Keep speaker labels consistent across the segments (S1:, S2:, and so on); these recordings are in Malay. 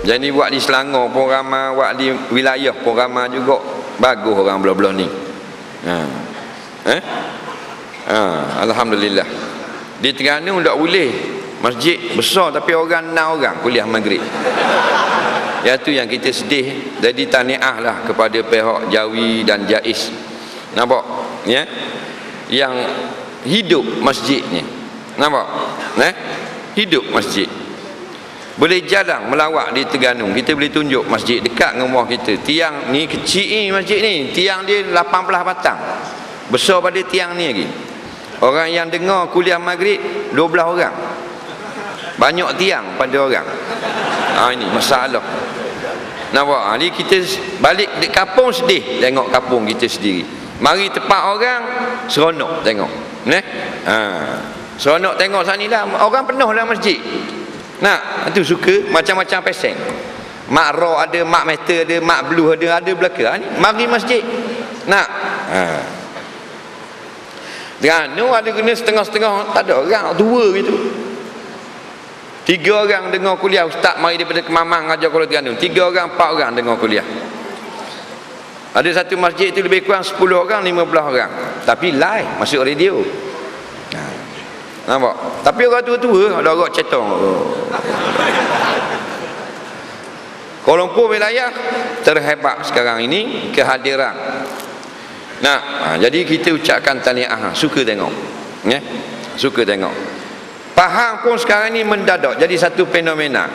S1: Jadi buat di Selangor pun ramai, buat di wilayah pun ramai juga. Bagus orang belah-belah ni. Alhamdulillah. Di Terengganu tak boleh. Masjid besar tapi orang 6 orang kuliah maghrib. Itu yang kita sedih. Jadi tahniah lah kepada pihak Jawi dan Jais. Nampak? Ya? Yang hidup masjidnya. Nampak? Hidup masjid. Boleh jalan melawat di Terengganu. Kita boleh tunjuk masjid dekat dengan rumah kita. Tiang ni kecil ni masjid ni. Tiang dia 18 batang. Besar pada tiang ni lagi. Orang yang dengar kuliah maghrib 12 orang. Banyak tiang pada orang. Ini masalah. Nampak? Ni kita balik di kampung sedih tengok kampung kita sendiri. Mari tempat orang seronok tengok. Seronok tengok sana lah. Orang penuh dalam masjid. Itu suka macam-macam peseng. Mak Raw ada, mak metal ada, mak blue ada belaka. Mari masjid. Terengganu ada kena setengah-setengah, tak ada orang, 2 gitu. 3 orang dengar kuliah. Ustaz mari daripada Kemamang ajar Kuala Terengganu. 3 orang, 4 orang dengar kuliah. Ada satu masjid itu lebih kurang 10 orang, 15 orang. Tapi live, masuk radio. Nampak? Tapi orang tua-tua ada orang cetong. Kuala Lumpur wilayah terhebat sekarang ini kehadiran. Jadi kita ucapkan tahniah. Suka tengok. Suka tengok. Pahang pun sekarang ni mendadak jadi satu fenomena.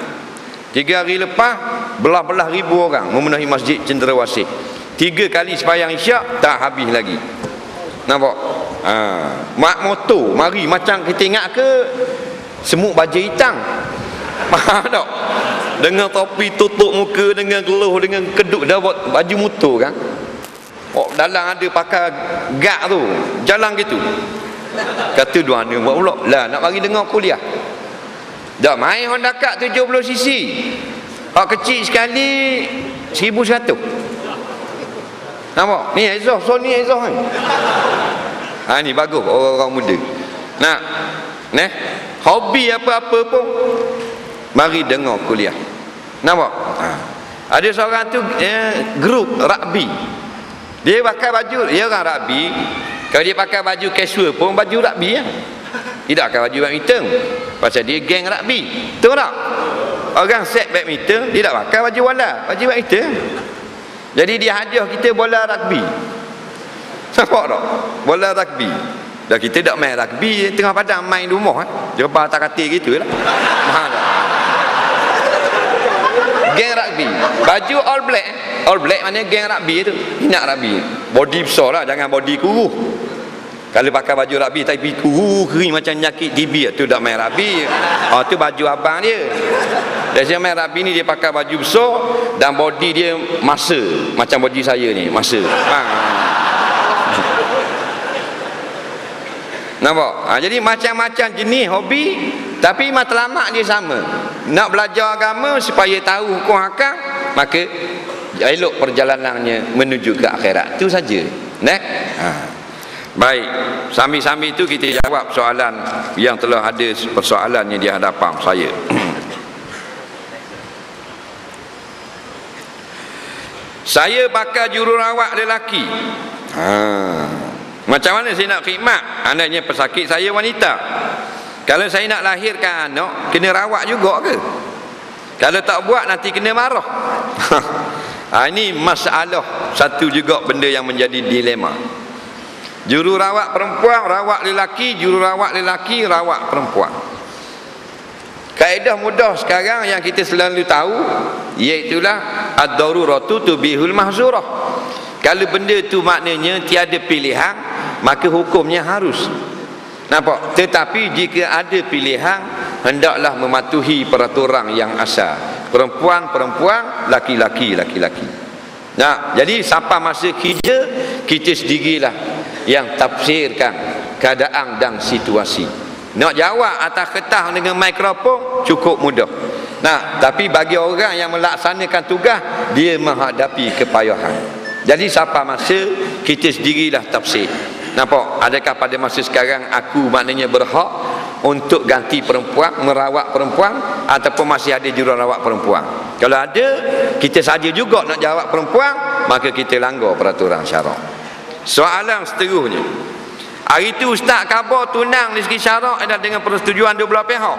S1: 3 hari lepas belah-belah ribu orang memenuhi masjid Cenderawasih. 3 kali sembahyang isyak tak habis lagi. Nampak? Mak motor mari macam kita ingat ke semut baja hitam. Faham tak? Dengan topi tutup muka, dengan geluh, dengan keduk dah buat baju motor kan. Dalam ada pakai gak tu. Jalan gitu. Kata dua ni buat pula. Lah nak bagi dengar kuliah. Dah main Honda Cut 70 cc. Kecil sekali 1100. Nampak? Ni exhaust, Sony exhaust ni. Ni bagus orang-orang muda. Hobi apa-apa pun mari dengar kuliah. Nampak? Ada seorang tu grup rugby. Dia pakai baju, dia orang rugby. Kalau dia pakai baju casual pun baju rugby lah. Tidak pakai baju badminton. Pasal dia geng rugby. Betul tak? Orang set badminton, dia tak pakai baju bola, baju badminton. Jadi dia hadiah kita bola rugby. Nampak tak? Bola rugby. Dah kita tak main rugby tengah padang main di rumah. Jerbah tak katil gitu lah. Mahal tak? Geng rugby. Baju all black. All black mana geng rugby tu. Minat rugby. Body besar lah, jangan body kuruh. Kalau pakai baju rugby tapi kuruh kering macam nyakit TB tu tak main rugby. Tu baju abang dia. Dia main rugby ni dia pakai baju besar dan body dia masa macam body saya ni, masa. Nampak? Jadi macam-macam jenis hobi tapi matlamat dia sama. Nak belajar agama supaya tahu hukum hakam, maka elok perjalanannya menuju ke akhirat. Itu saja. Baik, sambil-sambil itu kita jawab soalan yang telah ada persoalannya di hadapan saya. Saya pakai jururawat lelaki. Macam mana saya nak khidmat? Anaknya pesakit, saya wanita. Kalau saya nak lahirkan anak, kena rawat juga ke? Kalau tak buat nanti kena marah. Ini masalah satu juga benda yang menjadi dilema. Jururawat perempuan, rawat lelaki, jururawat lelaki, rawat perempuan. Kaedah mudah sekarang yang kita selalu tahu, iaitulah ad-daruratu tubihul mahzurah. Kalau benda tu maknanya tiada pilihan, maka hukumnya harus. Nampak? Tetapi jika ada pilihan, hendaklah mematuhi peraturan yang asal. Perempuan, perempuan, laki-laki, laki-laki. Jadi sampai masa kita sendirilah yang tafsirkan keadaan dan situasi. Nak jawab atas kertas dengan mikrofon cukup mudah. Tapi bagi orang yang melaksanakan tugas, dia menghadapi kepayahan. Jadi sampai masa kita sendirilah tafsir. Nampak? Adakah pada masa sekarang aku maknanya berhak untuk ganti perempuan, merawat perempuan, ataupun masih ada jururawat perempuan? Kalau ada, kita saja juga nak jawab perempuan, maka kita langgar peraturan syarak. Soalan seterusnya, hari itu ustaz khabar tunang dari segi syarak adalah dengan persetujuan dua belah pihak.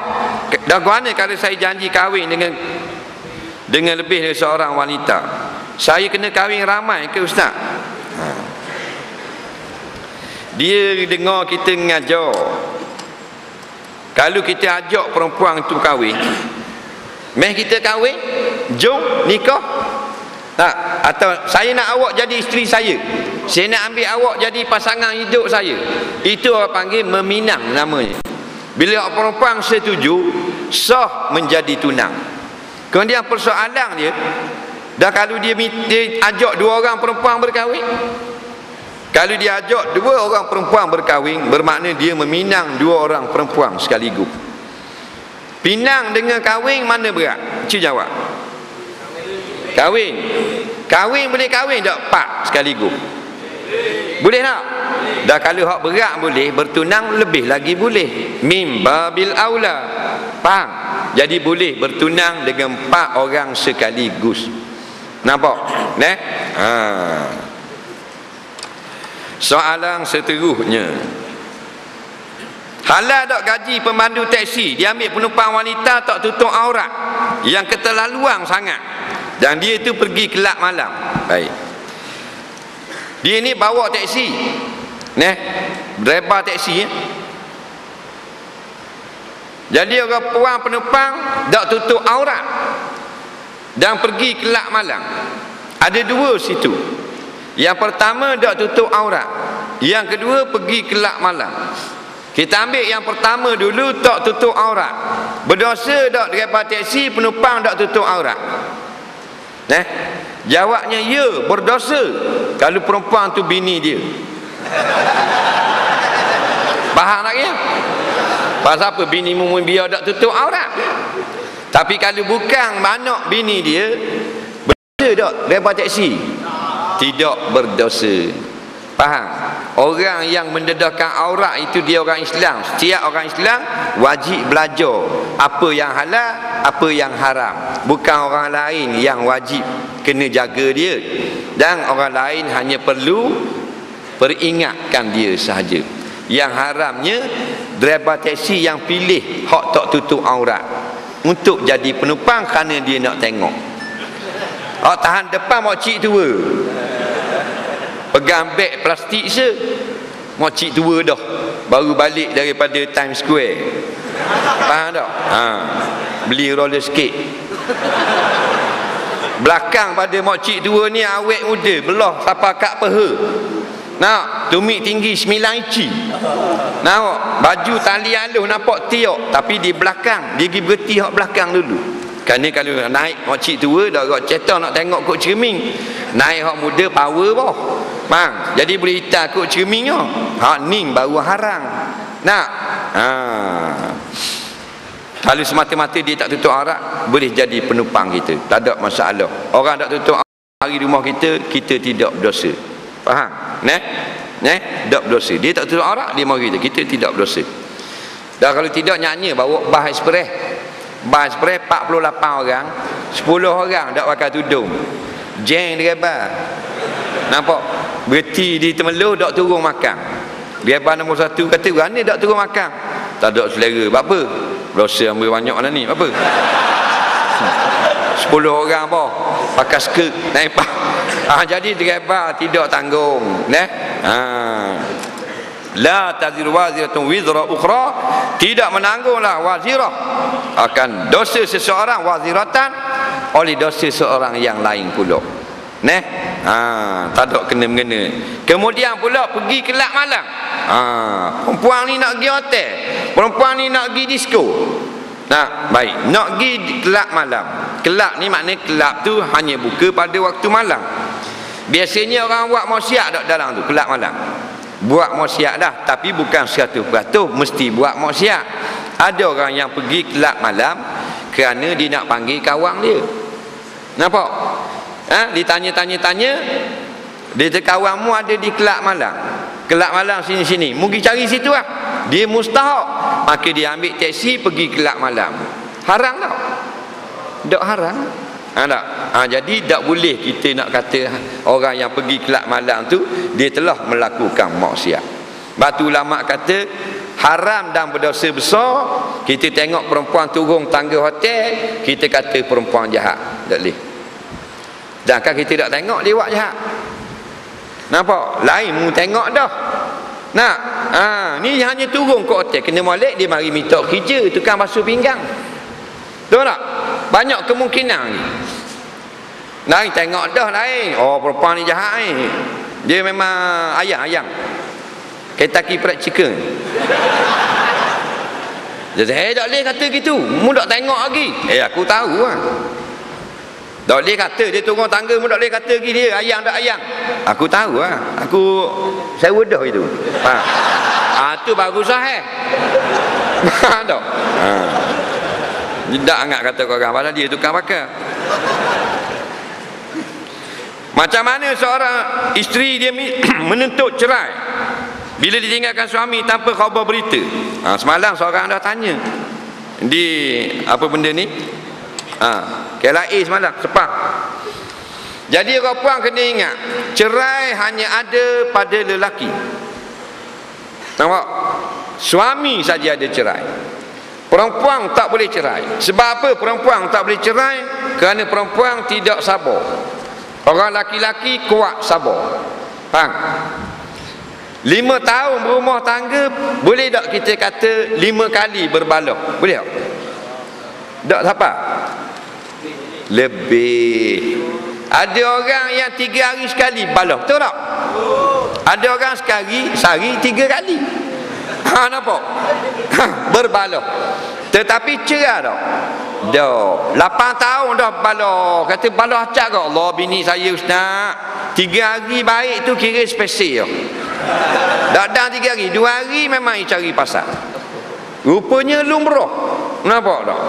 S1: Dan mana kalau saya janji kahwin dengan lebih dari seorang wanita, saya kena kahwin ramai ke ustaz? Dia dengar kita mengajar, kalau kita ajak perempuan itu kahwin, meh kita kahwin, jom nikah. Atau saya nak awak jadi isteri saya nak ambil awak jadi pasangan hidup saya, itu orang panggil meminang namanya. Bila perempuan setuju, sah menjadi tunang. Kemudian persoalan dia, dah kalau dia ajak dua orang perempuan berkahwin, kalau dia ajak dua orang perempuan berkahwin, bermakna dia meminang dua orang perempuan sekaligus. Pinang dengan kahwin mana berat? Cik jawab. Kahwin boleh kahwin tak pak sekaligus? Boleh tak? Dah kalau hak berat boleh, bertunang lebih lagi boleh. Mimba bil aula. Faham? Jadi boleh bertunang dengan 4 orang sekaligus. Nampak? Soalan seterusnya, halal tak gaji pemandu teksi dia ambil penumpang wanita tak tutup aurat yang keterlaluan sangat, dan dia itu pergi kelab malam. Baik, dia ni bawa teksi, driver teksi, jadi orang puan penumpang tak tutup aurat dan pergi kelab malam. Ada dua situ. Yang pertama tak tutup aurat, yang kedua pergi kelab malam. Kita ambil yang pertama dulu, tak tutup aurat. Berdosa tak driver teksi penumpang tak tutup aurat? Jawabnya ya, berdosa kalau perempuan tu bini dia. Faham tak ya? Pasal apa bini mu biar tak tutup aurat? Tapi kalau bukan anak bini dia, berdosa tak driver teksi? Tidak berdosa. Faham? Orang yang mendedahkan aurat itu dia orang Islam. Setiap orang Islam wajib belajar apa yang halal, apa yang haram. Bukan orang lain yang wajib kena jaga dia, dan orang lain hanya perlu peringatkan dia sahaja. Yang haramnya driver teksi yang pilih hak tak tutup aurat untuk jadi penumpang kerana dia nak tengok. Tahan depan makcik tua, pegang beg plastik se, makcik tua dah baru balik daripada Times Square. Faham tak? Beli roller skate. Belakang pada makcik tua ni awet muda, belah sampai kat peha. Nak tumit tinggi 9 inci. Nampak baju tali aluh nampak tiok, tapi di belakang dia pergi berhenti hak belakang dulu. Kerana kalau naik makcik tua dah agak cetak nak tengok kot cermin. Naik hak muda power boh. Bang, jadi boleh hitam kot cerminnya. Hak ning baru haram. Nak? Kalau semata-mata dia tak tutup aurat, boleh jadi penumpang kita, tak ada masalah. Orang tak tutup aurat hari rumah kita, kita tidak berdosa. Faham? Tak berdosa. Dia tak tutup aurat, dia mari kita tidak berdosa. Dan kalau tidak, nyanyi bawa bas ekspres. Bas ekspres 48 orang, 10 orang tak pakai tudung. Jeng driver. Nampak? Berhenti di Temeloh tak turun makan. Driver nombor 1 kata, "Mana tak turun makan?" Tak ada selera. Apa? Dosa ambil banyak lah ni. Apa? 10 orang apa? Pakai skirt naik pas. Jadi driver tidak tanggung. La taziru waziratun wizra ukhra, tidak menanggunglah wazirah akan dosa seseorang, waziratan oleh dosa seorang yang lain pula. Tak ada kena-mengena. Kemudian pula pergi kelab malam. Perempuan ni nak pergi hotel, perempuan ni nak pergi disco. Baik, nak pergi kelab malam. Kelab ni maknanya kelab tu hanya buka pada waktu malam. Biasanya orang buat maksiat tak dalam tu kelab malam. Buat maksiat dah, tapi bukan 100% mesti buat maksiat. Ada orang yang pergi kelab malam kerana dia nak panggil kawan dia. Nampak? Ditanya-tanya-tanya, dia kata kawanmu ada di kelab malam. Kelab malam sini-sini, mungkin cari situ lah. Dia mustahak, maka dia ambil teksi pergi kelab malam. Haram tak? Tak haram. Tak? Jadi tak boleh kita nak kata orang yang pergi kelab malam tu dia telah melakukan maksiat. Batu ulama kata haram dan berdosa besar. Kita tengok perempuan turun tangga hotel, kita kata perempuan jahat. Tak boleh. Sedangkan kita tak tengok dia buat jahat. Nampak? Lain mu tengok dah. Nak? Ni hanya turun ke hotel, kena molek dia mari minta kerja tukang basuh pinggang. Tahu tak? Banyak kemungkinan ni. Lain tengok dah lain. Oh, perempuan ni jahat ni. Dia memang ayang-ayang. Kentucky Fried Chicken. Jadi tak boleh kata gitu. Mu tak tengok lagi. Aku tahu lah. Tak boleh kata dia turun tangga, mu tak boleh kata lagi dia ayang tak ayang. Aku tahu lah. Saya wedah itu. Tu baru sahih. Tak? Tak angat kata korang, padahal dia tukang bakar. Macam mana seorang isteri dia menuntut cerai bila ditinggalkan suami tanpa khabar berita? Semalam seorang dah tanya di apa benda ni, KLIA semalam sepak. Jadi orang puan kena ingat, cerai hanya ada pada lelaki. Nampak? Suami saja ada cerai. Perempuan tak boleh cerai. Sebab apa perempuan tak boleh cerai? Kerana perempuan tidak sabar. Orang laki-laki kuat sabar. Faham? 5 tahun berumah tangga, boleh tak kita kata 5 kali berbalah? Boleh tak? Tak siapa? Lebih. Ada orang yang 3 hari sekali balah, betul tak? Ada orang sehari 3 kali. Nampak? Berbalah. Tetapi cerai tak? Dah 8 tahun dah balah. Kata balah acak ke? Allah, bini saya ustaz 3 hari baik tu kira spesial. Tak ada 3 hari, 2 hari memang cari pasal. Rupanya lumrah. Nampak tak?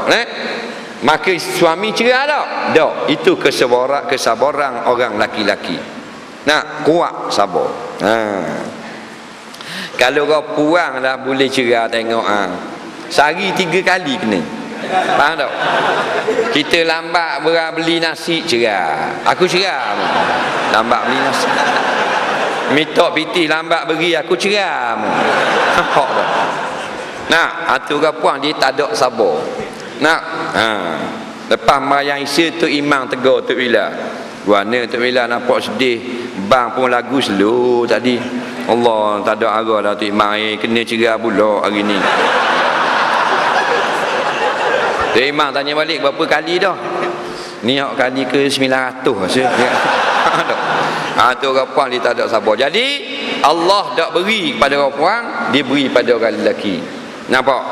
S1: Maka suami cerai tak? Tak. Itu kesabaran orang laki-laki. Nak kuat sabar. Kalau orang puang dah boleh cerai tengok. Sehari 3 kali kena. Faham tak? Kita lambat beli nasi cerai. Aku cerai. Lambat beli nasi. Minta piti lambat beri, aku cerai. Nampak tak? Tu orang puang dia tak ada sabar. Lepas mayang isya tu imam tegur Tok Wila. Guana Tok Wila nampak sedih. Bang pun lagu slow tadi. Allah, tak ada arah dah Tok Imam, kena cerai pula hari ni. Tok Imam tanya balik berapa kali dah? Ni kali ke 900 rasa. Tu orang puan dia tak ada sabar. Jadi Allah tak beri kepada orang puan, dia beri pada orang lelaki. Nampak?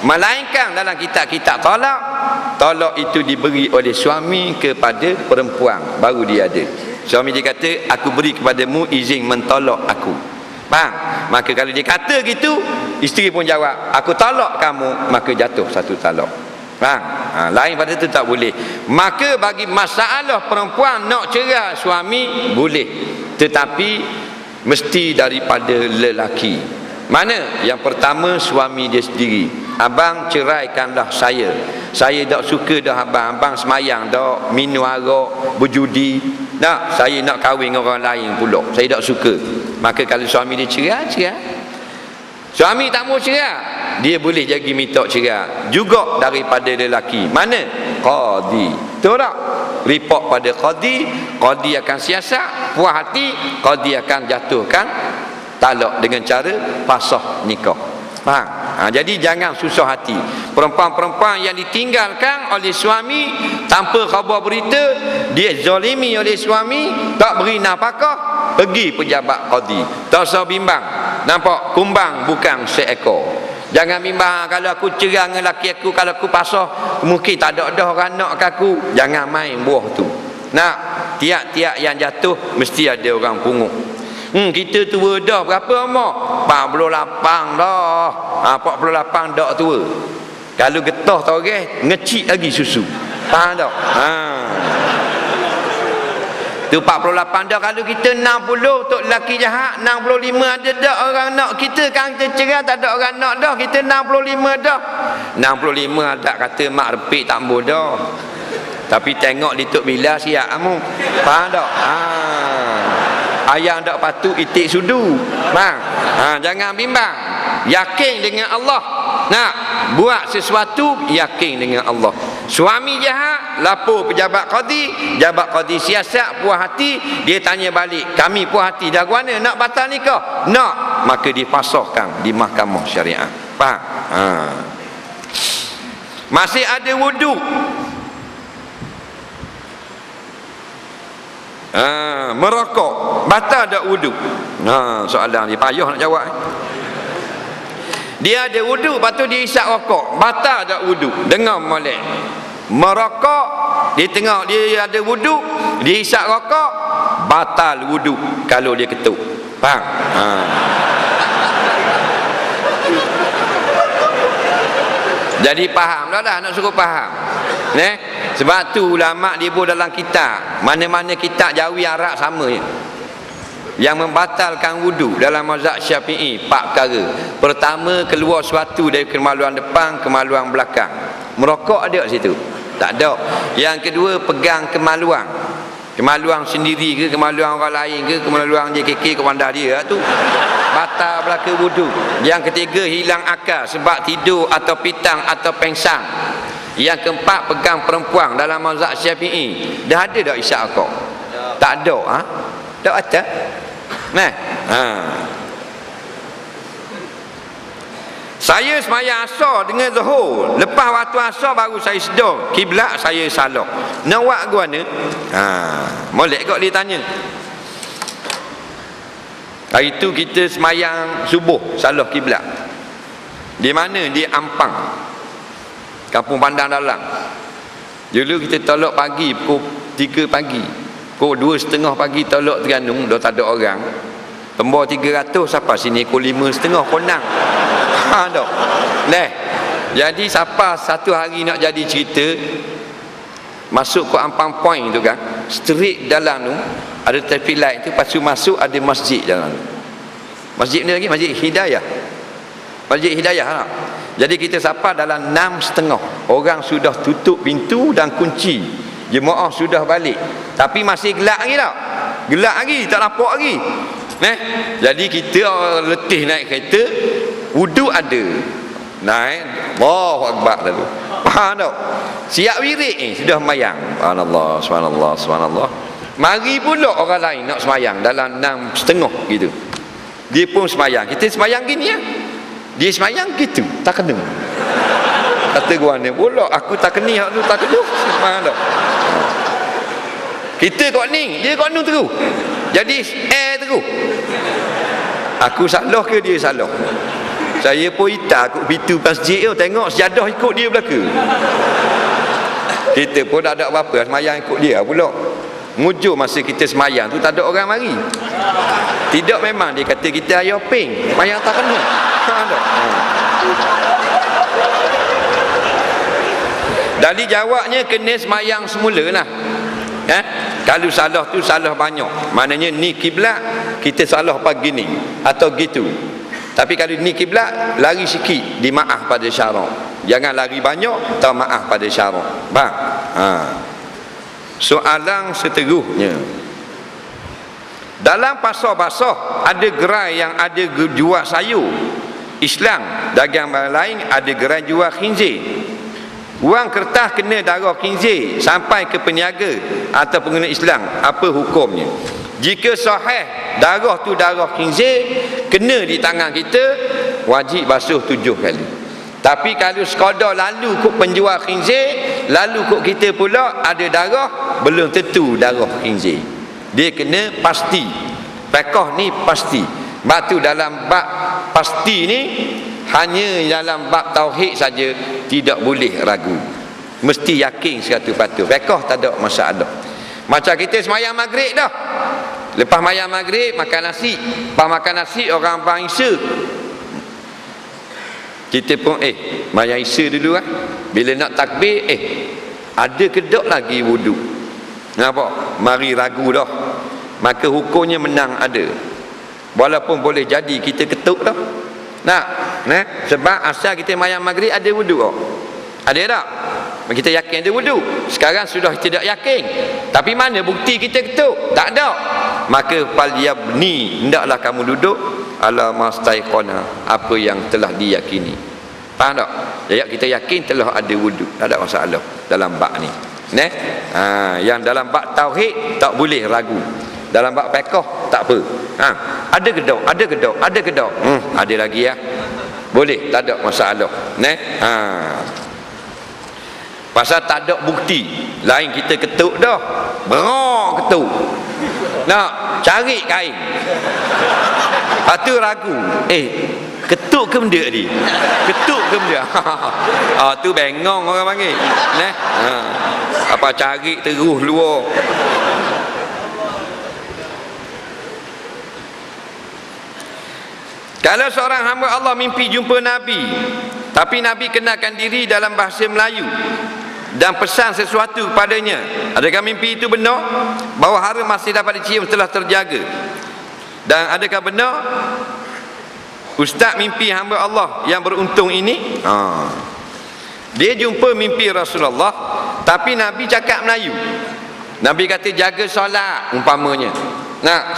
S1: Melainkan dalam kitab-kitab talak itu diberi oleh suami kepada perempuan, baru dia ada. Suami dia kata, aku beri kepadamu izin mentolak aku. Faham? Maka kalau dia kata gitu, isteri pun jawab, aku talak kamu, maka jatuh satu talak. Faham? Lain pada itu tak boleh. Maka bagi masalah perempuan nak cerai suami boleh, tetapi mesti daripada lelaki. Mana? Yang pertama suami dia sendiri. Abang ceraikanlah saya. Saya tak suka dah abang. Abang semayang dah, minum arak, berjudi. Tak, saya nak kahwin dengan orang lain pula. Saya tak suka. Maka kalau suami dia cerai. Suami tak mau cerai, dia boleh jadi minta cerai juga daripada lelaki. Mana? Qadi. Betul tak? Report pada qadi, qadi akan siasat, puas hati, qadi akan jatuhkan talak dengan cara fasakh nikah. Faham? Jadi jangan susah hati. Perempuan-perempuan yang ditinggalkan oleh suami tanpa khabar berita, dia zalimi oleh suami, tak beri nafkah, pergi pejabat qadi. Tak usah bimbang. Nampak? Kumbang bukan seekor. Jangan bimbang, kalau aku cerai dengan laki aku, kalau aku pasah mungkin tak ada dah orang nak aku. Jangan main buah tu. Nak, tiap-tiap yang jatuh mesti ada orang pungut. Kita tua dah berapa umur? 48 dah. 48 dah tua. Kalau getah toreh, ngecik lagi susu. Faham tak? Tu 48 dah. Kalau kita 60 tok lelaki jahat, 65 ada dak orang nak kita, kan kita cerai tak ada orang nak dah, kita 65 dah. 65 tak kata mak repik tak boleh dah. Tapi tengok Datuk Bilal siap kamu. Faham tak? Ayang tak patut itik sudu. Faham? Jangan bimbang. Yakin dengan Allah. Nak buat sesuatu, yakin dengan Allah. Suami jahat, lapor pejabat qadi, jabat qadi siasat puas hati, dia tanya balik, kami puas hati dah mana nak batal nikah? Nak, maka dipasahkan di mahkamah syariat. Faham? Masih ada wuduk. Merokok batal tak wuduk? Soalan ni payah nak jawab. Dia ada wuduk, lepas tu dia isap rokok, batal tak wuduk? Dengar molek. Merokok, dia tengok dia ada wuduk, dia isap rokok, batal wuduk kalau dia ketuk. Faham? Jadi faham dah nak suruh faham. Sebab tu ulama dia pun dalam kitab, mana-mana kitab Jawi Arab sama je. Yang membatalkan wudu dalam mazhab Syafi'i 4 perkara. Pertama, keluar suatu dari kemaluan depan, kemaluan belakang. Merokok ada kat situ? Tak ada. Yang kedua, pegang kemaluan. Kemaluan sendiri ke, kemaluan orang lain ke, kemaluan JKK komandan dia tu batal belaka wudu. Yang ketiga, hilang akal sebab tidur atau pitang atau pengsang. Yang keempat, pegang perempuan dalam mazhab Syafi'i. Dah ada tak isyak rokok? Tak ada. Tak ada. Saya semayang asar dengan zuhur, lepas waktu asar baru saya sedar kiblat saya salah. Nak buat ke mana? Molek kok dia tanya. Hari tu kita semayang subuh salah kiblat. Di mana? Di Ampang, Kampung Pandang Dalam. Dulu kita tolak pagi pukul 3 pagi. Pukul 2.30 pagi tolak Terengganu, dah tak ada orang. Tembor 300 siapa sini pukul 5.30 konang. Tak. Jadi siapa satu hari nak jadi cerita masuk ke Ampang Point tu kan, straight dalam tu ada traffic light tu, lepas tu masuk ada masjid dalam tu. Masjid ni lagi Masjid Hidayah. Masjid Hidayah tak? Jadi kita siapa dalam 6.30. Orang sudah tutup pintu dan kunci. Jemaah sudah balik. Tapi masih gelap lagi tak? Gelap lagi, tak nampak lagi. Jadi kita letih naik kereta, wuduk ada. Naik, Allahu Akbar lalu. Faham tak? Siap wirid sudah semayang. Subhanallah, subhanallah, subhanallah. Mari pula orang lain nak semayang dalam 6.30 gitu. Dia pun semayang. Kita semayang gini ya. Dia semayang gitu, tak kena. Kata gua ni, pula aku tak kena, aku tak kena. Faham tak? Kita kok ni, dia kok nu terus. Jadi terus. Aku salah ke dia salah? Saya pun hitam kat pintu masjid tu, tengok sejadah ikut dia belaka. Kita pun tak ada apa-apa, semayang ikut dia pula. Mujur masa kita semayang tu tak ada orang mari. Tidak, memang dia kata kita ayah ping, semayang tak kena. Dari jawabnya kena semayang semula lah. Kalau salah tu salah banyak, maknanya ni kiblat kita salah pagi ni atau gitu. Tapi kalau ni kiblat, lari sikit, dimaaf pada syarak. Jangan lari banyak, tak maaf pada syarak. Bang. Soalan seterusnya, dalam pasar-pasar ada gerai yang ada jual sayur Islam, dagang barang lain ada gerai jual khinzir. Wang kertas kena darah khinzir sampai ke peniaga atau pengguna Islam, apa hukumnya? Jika sahih darah tu darah khinzir, kena di tangan kita, wajib basuh 7 kali. Tapi kalau sekadar lalu kok penjual khinzir, lalu kok kita pula ada darah, belum tentu darah khinzir. Dia kena pasti. Fiqh ni pasti. Sebab tu dalam bab pasti ni, hanya dalam bab tauhid saja tidak boleh ragu. Mesti yakin 100%. Fiqh tak ada masalah. Macam kita semayang maghrib dah. Lepas semayang maghrib makan nasi. Lepas makan nasi orang bang Isya. Kita pun semayang Isya dulu lah. Bila nak takbir ada kedok lagi wuduk. Nampak? Mari ragu dah. Maka hukumnya menang ada. Walaupun boleh jadi kita ketuk dah. Sebab asal kita semayang maghrib ada wuduk. Ada tak? Kita yakin ada wudu. Sekarang sudah tidak yakin. Tapi mana bukti kita ketuk? Tak ada. Maka falyabni, hendaklah kamu duduk ala mastaiqana, apa yang telah diyakini. Faham tak? Jadi kita yakin telah ada wudu. Tak ada masalah dalam bab ni. Yang dalam bab tauhid tak boleh ragu. Dalam bab fiqh tak apa. Ada kedok, ada kedok, ada kedok. Ada lagi ya. Boleh, tak ada masalah. Pasal tak ada bukti. Lain kita ketuk dah. Berok ketuk. Nak cari kain. Lepas tu ragu. Ketuk ke benda ni? Ketuk ke benda? Tu bengong orang panggil. Apa cari terus luar. Kalau seorang hamba Allah mimpi jumpa Nabi, tapi Nabi kenalkan diri dalam bahasa Melayu dan pesan sesuatu kepadanya, adakah mimpi itu benar? Bahawa hara masih dapat dicium setelah terjaga. Dan adakah benar ustaz mimpi hamba Allah yang beruntung ini? Dia jumpa mimpi Rasulullah, tapi Nabi cakap Melayu. Nabi kata jaga solat umpamanya.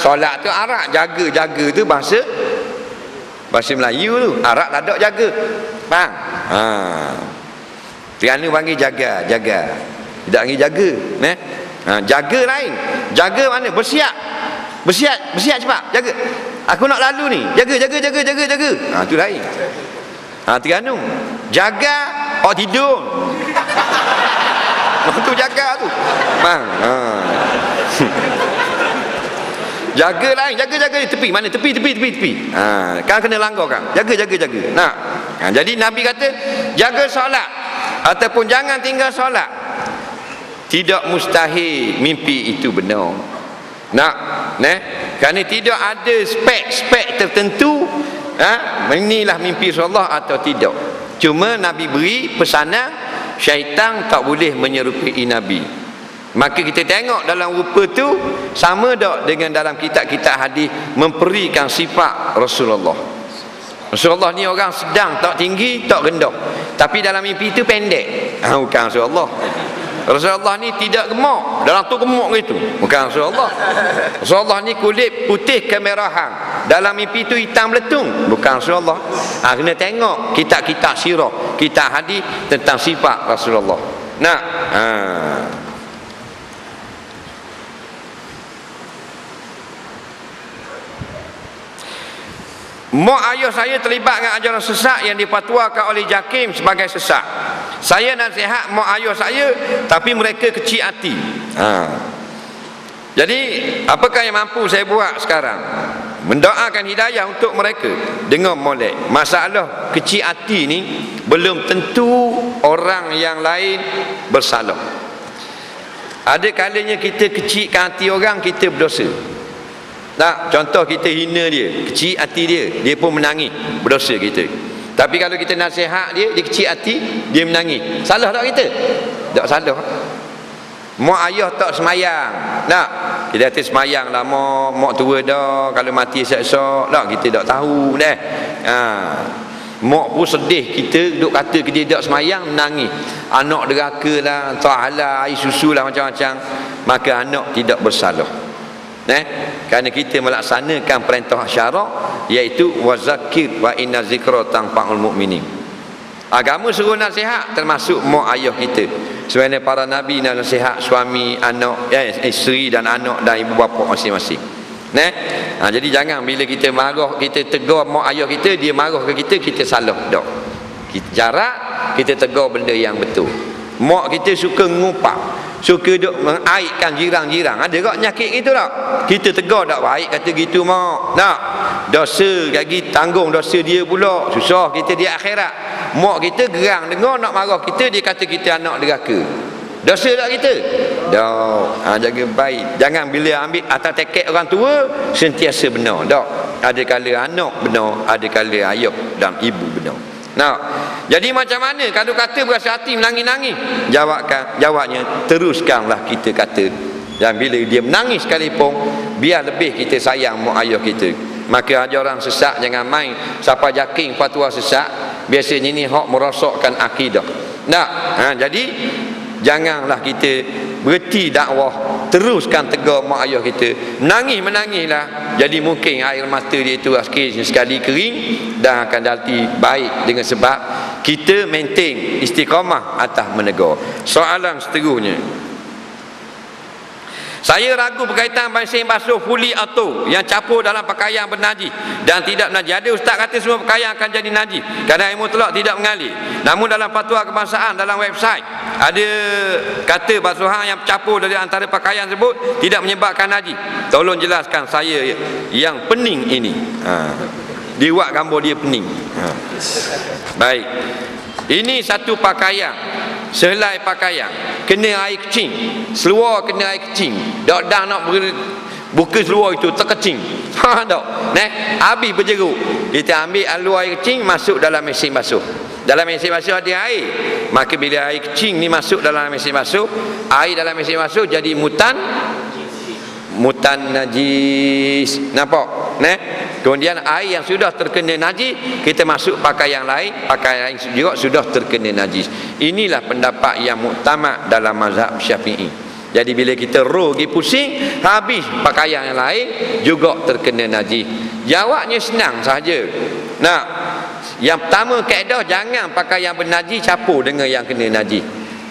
S1: Solat tu Arab, jaga tu bahasa Melayu tu. Arab tak ada jaga. Faham? Kerana panggil jaga. Tidak panggil jaga. Jaga lain. Jaga mana? Bersiap cepat. Jaga. Aku nak lalu ni. Jaga. Tu lain. Kerana jaga tidur. Tu jaga tu. Faham? Jaga lain, jaga tepi. Mana tepi. Kan kena langgar kan. Jaga. Jadi Nabi kata jaga solat ataupun jangan tinggal solat. Tidak mustahil mimpi itu benar. Kerana tidak ada spek tertentu inilah mimpi Rasulullah atau tidak. Cuma Nabi beri pesanan syaitan tak boleh menyerupai Nabi. Maka kita tengok dalam rupa tu sama tak dengan dalam kitab-kitab hadis memperikan sifat Rasulullah. Rasulullah ni orang sedang, tak tinggi, tak rendah. Tapi dalam mimpi itu pendek. Bukan Rasulullah. Rasulullah ni tidak gemuk, dalam tu gemuk gitu. Bukan Rasulullah. Rasulullah ni kulit putih kemerahan, dalam mimpi itu hitam meletung. Bukan Rasulullah. Kena tengok kitab-kitab sirah, kitab hadis tentang sifat Rasulullah. Mak ayah saya terlibat dengan ajaran sesat yang dipatuakan oleh JAKIM sebagai sesat. Saya nasihat mak ayah saya, tapi mereka kecil hati. Jadi apakah yang mampu saya buat sekarang? Mendoakan hidayah untuk mereka dengan molek. Masalah kecil hati ni belum tentu orang yang lain bersalah. Ada kalanya kita kecilkan hati orang, kita berdosa. Contoh kita hina dia, kecil hati dia pun menangis, berdosa kita. Tapi kalau kita nasihat dia kecil hati, dia menangis, salah tak kita? Tak salah. Mak ayah tak semayang, kita kata semayang lah mak tua dah, kalau mati esok-esok kita tak tahu dah. Mak pun sedih, kita duk kata dia tak semayang, menangis, anak deraka lah, ta'ala, air susu lah, macam-macam. Maka anak tidak bersalah. Kerana kita melaksanakan perintah syarak, iaitu wazakir wa inna zikra tanfa'ul mu'minin. Agama suruh nasihat, termasuk mak ayah kita. Sebenarnya para nabi nasihat suami, anak, isteri dan anak dan ibu bapa masing-masing. Jadi jangan bila kita marah, kita tegur mak ayah kita, dia marah ke kita, kita salah. Tak. Jarak kita tegur benda yang betul. Mak kita suka ngumpat, suka duk mengaibkan jirang-jirang. Ada tak nyakit gitu tak? Kita tegur tak baik kata gitu mak. Dosa lagi, tanggung dosa dia pula. Susah kita di akhirat. Mak kita gerang dengar nak marah kita, dia kata kita anak deraka. Dosa tak kita? Tak. Jaga baik. Jangan bila ambil atas teket orang tua sentiasa benar. Tak. Ada kala anak benar, ada kala ayah dan ibu benar. Jadi macam mana kalau kata berasa hati menangis-nangis? Jawabnya teruskanlah kita kata. Dan bila dia menangis sekalipun, biar lebih kita sayang mak ayah kita. Maka ajaran sesat jangan main. Siapa JAKIM fatwa sesat, biasanya ni hak merosakkan akidah. Tak. Jadi janganlah kita berhenti dakwah, teruskan tegur mak ayah kita. Menangislah. Jadi mungkin air mata dia itu sekali kering dan akan jadi baik dengan sebab kita maintain istiqamah atas menegur. Soalan seterusnya, saya ragu berkaitan mesin basuh fully auto yang capur dalam pakaian bernajis dan tidak najis. Ada ustaz kata semua pakaian akan jadi najis kerana ilmu telak tidak mengalir. Namun dalam fatwa kebangsaan dalam website ada kata basuhan yang capur dari antara pakaian tersebut tidak menyebabkan najis. Tolong jelaskan saya yang pening ini. Dia buat gambar dia pening. Baik. Ini satu pakaian, sehelai pakaian kena air kecing, seluar kena air kecing, dah nak buka seluar itu terkecing. Tak? Habis berjeruk. Kita ambil aluar air kecing masuk dalam mesin basuh. Dalam mesin basuh ada air. Maka bila air kecing ni masuk dalam mesin basuh, air dalam mesin basuh jadi mutan najis. Nampak? Kemudian air yang sudah terkena najis kita masuk pakaian lain juga sudah terkena najis. Inilah pendapat yang muktamad dalam mazhab Syafi'i. Jadi bila kita pergi pusing, habis pakaian yang lain juga terkena najis. Jawabnya senang sahaja. Yang pertama kaedah, jangan pakaian bernajis campur dengan yang kena najis.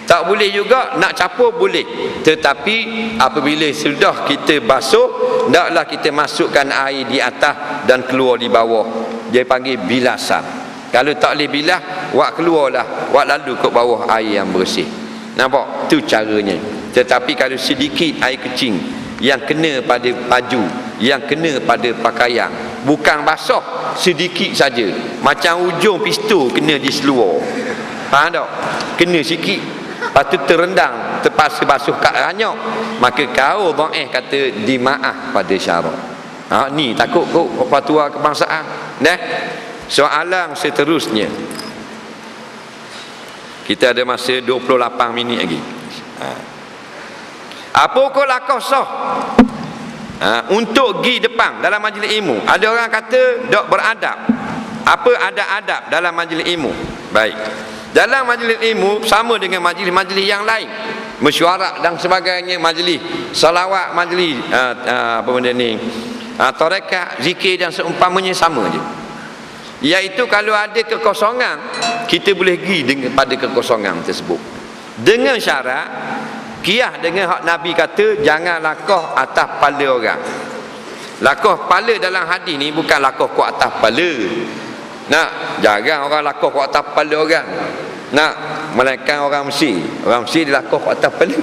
S1: Tak boleh juga, nak campur boleh, tetapi apabila sudah kita basuh, hendaklah kita masukkan air di atas dan keluar di bawah. Dia panggil bilasan. Kalau tak boleh bilas, buat keluarlah, buat lalu ke bawah air yang bersih. Nampak? Itu caranya. Tetapi kalau sedikit air kecing yang kena pada baju, yang kena pada pakaian, bukan basah, sedikit saja, macam ujung pistol kena di seluar, faham tak? Kena sikit, lepas tu terendang, terpaksa basuh kat ranyok, maka kau dhaif kata dimaaf pada syarak. Ni takut kau fatwa kebangsaan. Soalan seterusnya, kita ada masa 28 minit lagi. Apa kau lakah sah untuk pergi depan dalam majlis ilmu? Ada orang kata dok beradab. Apa ada adab dalam majlis ilmu? Baik. Dalam majlis ilmu sama dengan majlis-majlis yang lain, mesyuarat dan sebagainya, majlis salawat, majlis apa benda ni, tarekat, zikir dan seumpamanya, sama je. Iaitu kalau ada kekosongan, kita boleh pergi dengan pada kekosongan tersebut dengan syarat kiyah dengan hak Nabi kata, jangan lakoh atas kepala orang. Lakoh kepala dalam hadis ni bukan lakoh ku atas kepala. Jarang orang lakoh ku atas kepala orang. Melainkan orang Mesir. Orang Mesir dia lakoh ku atas kepala.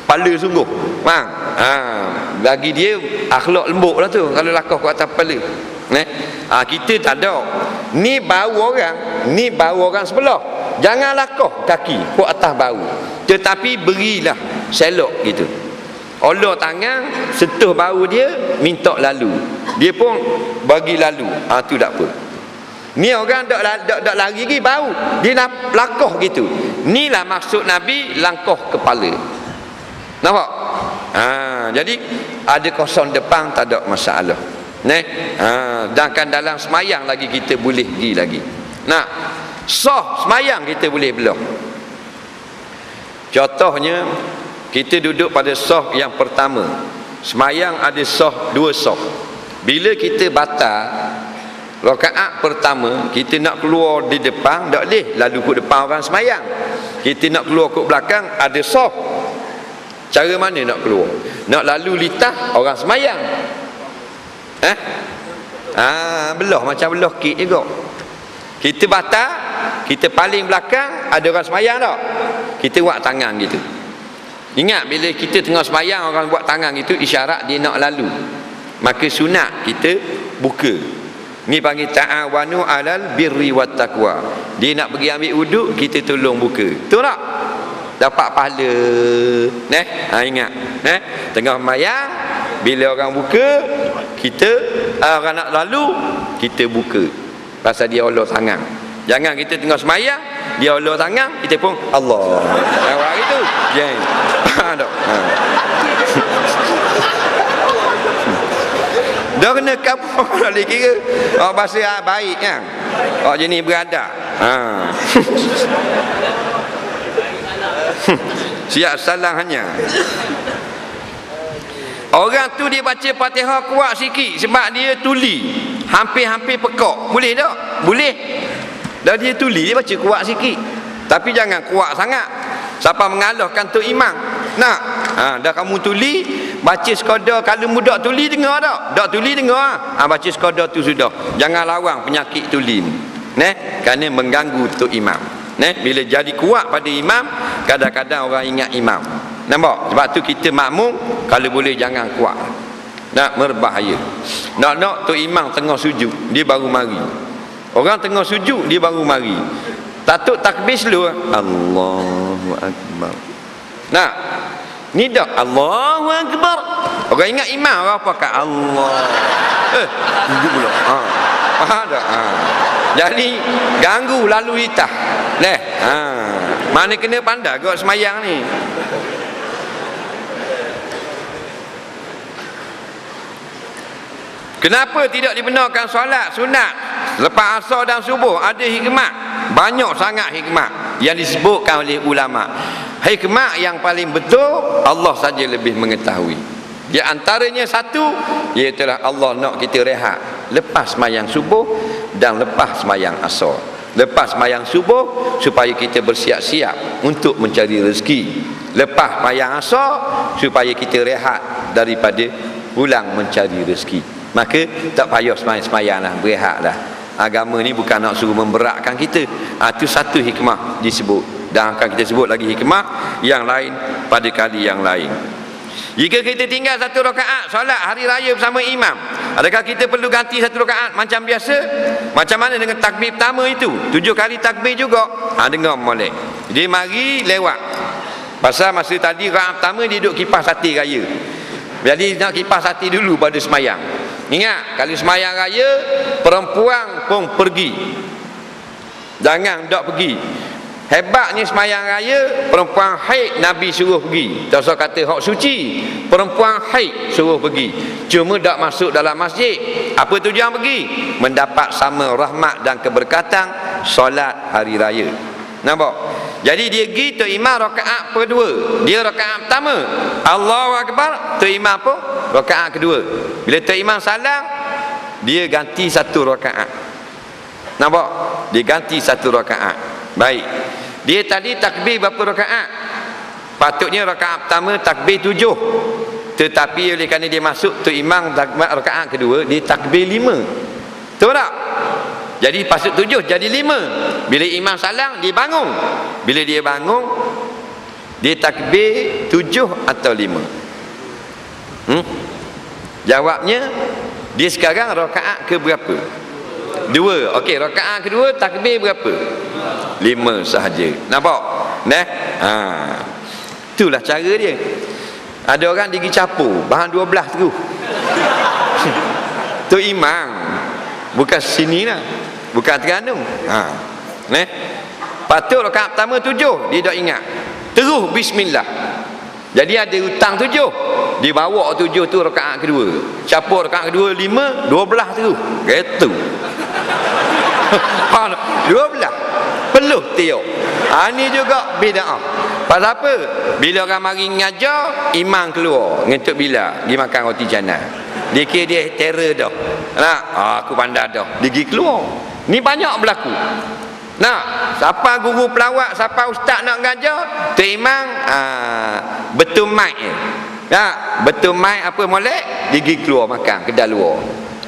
S1: Kepala sungguh. Faham? Bagi dia akhlak lembut lah tu kalau lakoh ku atas kepala. Kita tak ada. Ni bau orang, ni bau orang sebelah. Jangan lakoh kaki ku atas bau. Tetapi berilah selok gitu. Olor tangan, sentuh bau dia, minta lalu. Dia pun bagi lalu. Tu tak apa. Ni orang dak lari lagi bau, dia nak lakoh gitu. Inilah maksud Nabi langkah kepala. Nampak? Jadi ada kosong depan tak ada masalah. Sedangkan dalam semayang lagi kita boleh pergi lagi. Sah semayang kita boleh belah. Contohnya kita duduk pada sah yang pertama. Semayang ada sah, dua sah. Bila kita batal rakaat pertama, kita nak keluar di depan, tak boleh lalu ke depan orang semayang. Kita nak keluar ke belakang, ada sah. Cara mana nak keluar? Nak lalu litas orang semayang. Belah macam belah kek juga. Kita batal, kita paling belakang, ada orang semayang tak? Kita buat tangan gitu. Ingat bila kita tengah semayang, orang buat tangan gitu, isyarat dia nak lalu. Maka sunat kita buka. Ni panggil ta'awanu alal birri wat taqwa. Dia nak pergi ambil wuduk, kita tolong buka. Betul tak? Dapat pahala. Ingat. Tengah semayang, bila orang buka, kita orang nak lalu, kita buka. Pasal dia Allah tangan. Jangan kita tengah semayang, dia Allah tangan, kita pun Allah. Awak itu. Jangan. Dah kena kapal boleh kira. Bahasa baik kan. Jenis beradab. Siap salang hanya. Orang tu dia baca Fatihah kuat sikit sebab dia tuli, hampir-hampir pekak. Boleh tak? Boleh. Dan dia tuli, dia baca kuat sikit. Tapi jangan kuat sangat sampai mengalahkan tu imam. Nak? Dah kamu tuli, baca sekadar. Kalau mudak tuli dengar tak? Tak tuli dengar. Baca sekadar tu sudah. Jangan lawang penyakit tuli ni. Kerana mengganggu tu imam. Bila jadi kuat pada imam, kadang-kadang orang ingat imam. Nampak? Sebab tu kita makmum, kalau boleh jangan kuat. Nak berbahaya. Nak tu imam tengah sujud, dia baru mari. Orang tengah sujud, dia baru mari. Tatuk takbir slow. Allahu Akbar. Nah, ni dah Allahu Akbar. Orang ingat imam apa kat Allah. Sujud pula. Faham tak? Jadi ganggu lalu lintas. Mana kena pandai kau semayang ni. Kenapa tidak dibenarkan solat sunat lepas asar dan subuh? Ada hikmat, banyak sangat hikmat yang disebutkan oleh ulama. Hikmat yang paling betul Allah saja lebih mengetahui. Di antaranya satu, iaitu Allah nak kita rehat lepas sembahyang subuh dan lepas sembahyang asar. Lepas sembahyang subuh supaya kita bersiap-siap untuk mencari rezeki. Lepas sembahyang asar supaya kita rehat daripada pulang mencari rezeki. Maka tak payah semayang lah, berehat lah. Agama ni bukan nak suruh memberatkan kita. Itu satu hikmah disebut. Dan akan kita sebut lagi hikmah yang lain pada kali yang lain. Jika kita tinggal satu rakaat solat hari raya bersama imam, adakah kita perlu ganti satu rakaat macam biasa? Macam mana dengan takbir pertama itu? 7 kali takbir juga. Dengar molek. Dia mari lewat. Pasal masa tadi rakaat pertama dia duduk kipas hati raya. Jadi nak kipas hati dulu pada semayang. Ingat, kalau semayang raya, perempuan pun pergi. Jangan tak pergi. Hebatnya semayang raya, perempuan haid Nabi suruh pergi. Tak usah kata hak suci, perempuan haid suruh pergi. Cuma tak masuk dalam masjid. Apa tujuan pergi? Mendapat sama rahmat dan keberkatan solat hari raya. Nampak? Jadi dia pergi tu imam rakaat kedua. Dia rakaat pertama Allahu Akbar, tu imam pun rakaat kedua. Bila tu imam salam, dia ganti satu rakaat. Nampak? Dia ganti satu rakaat. Baik. Dia tadi takbir berapa rakaat? Patutnya rakaat pertama takbir 7. Tetapi oleh kerana dia masuk tu imam rakaat kedua, dia takbir 5. Betul tak? Jadi pasut 7 jadi 5. Bila imam salam dia bangun. Bila dia bangun dia takbir 7 atau 5? Jawabnya dia sekarang rakaat ke berapa? 2. Okey, rakaat kedua takbir berapa? 5 sahaja. Nampak? Itulah cara dia. Ada orang dia pergi capur bahan 12 tu. Tu imam. Bukan sini lah. Bukan Terengganu. Patut rakaat pertama 7, dia tak ingat. Terus bismillah. Jadi ada hutang 7. Dia bawa 7 tu rakaat kedua. Capur rakaat kedua 5, 12 tu. Gitu. 12. Peluh tiup. Ini juga bid'ah. Pasal apa? Bila orang mari ngajar, imam keluar. Ngentuk bila? Pergi makan roti canai. Dia kira dia terror dah. Nak? Aku pandai dah. Dia pergi keluar. Ni banyak berlaku. Nak? Siapa guru pelawak, siapa ustaz nak ngajar, tu imam betul mic je. Nak? Betul mic apa molek, dia pergi keluar makan kedai luar.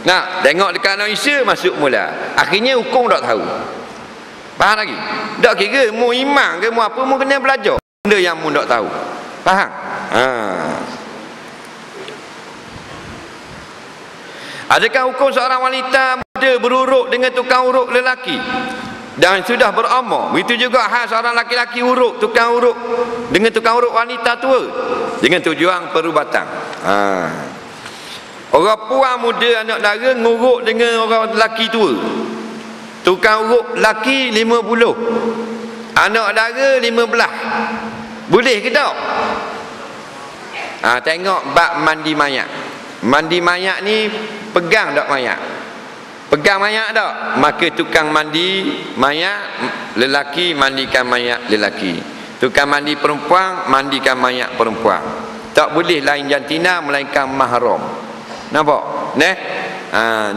S1: Nak? Tengok dekat anak Isya masuk mula. Akhirnya hukum tak tahu. Faham lagi? Tak kira mu imam ke mu apa, mu kena belajar benda yang mu tak tahu. Faham? Adakah hukum seorang wanita muda beruruk dengan tukang uruk lelaki dan sudah beramar? Begitu juga hal seorang laki-laki uruk, tukang uruk dengan tukang uruk wanita tua dengan tujuan perubatan. Orang puan muda anak dara nguruk dengan orang lelaki tua. Tukang uruk lelaki 50, anak dara 15. Boleh ke tak? Tengok bab mandi mayat. Mandi mayat ni pegang tak mayat? Pegang mayat tak? Maka tukang mandi mayat lelaki mandikan mayat lelaki. Tukang mandi perempuan mandikan mayat perempuan. Tak boleh lain jantina melainkan mahram. Nampak?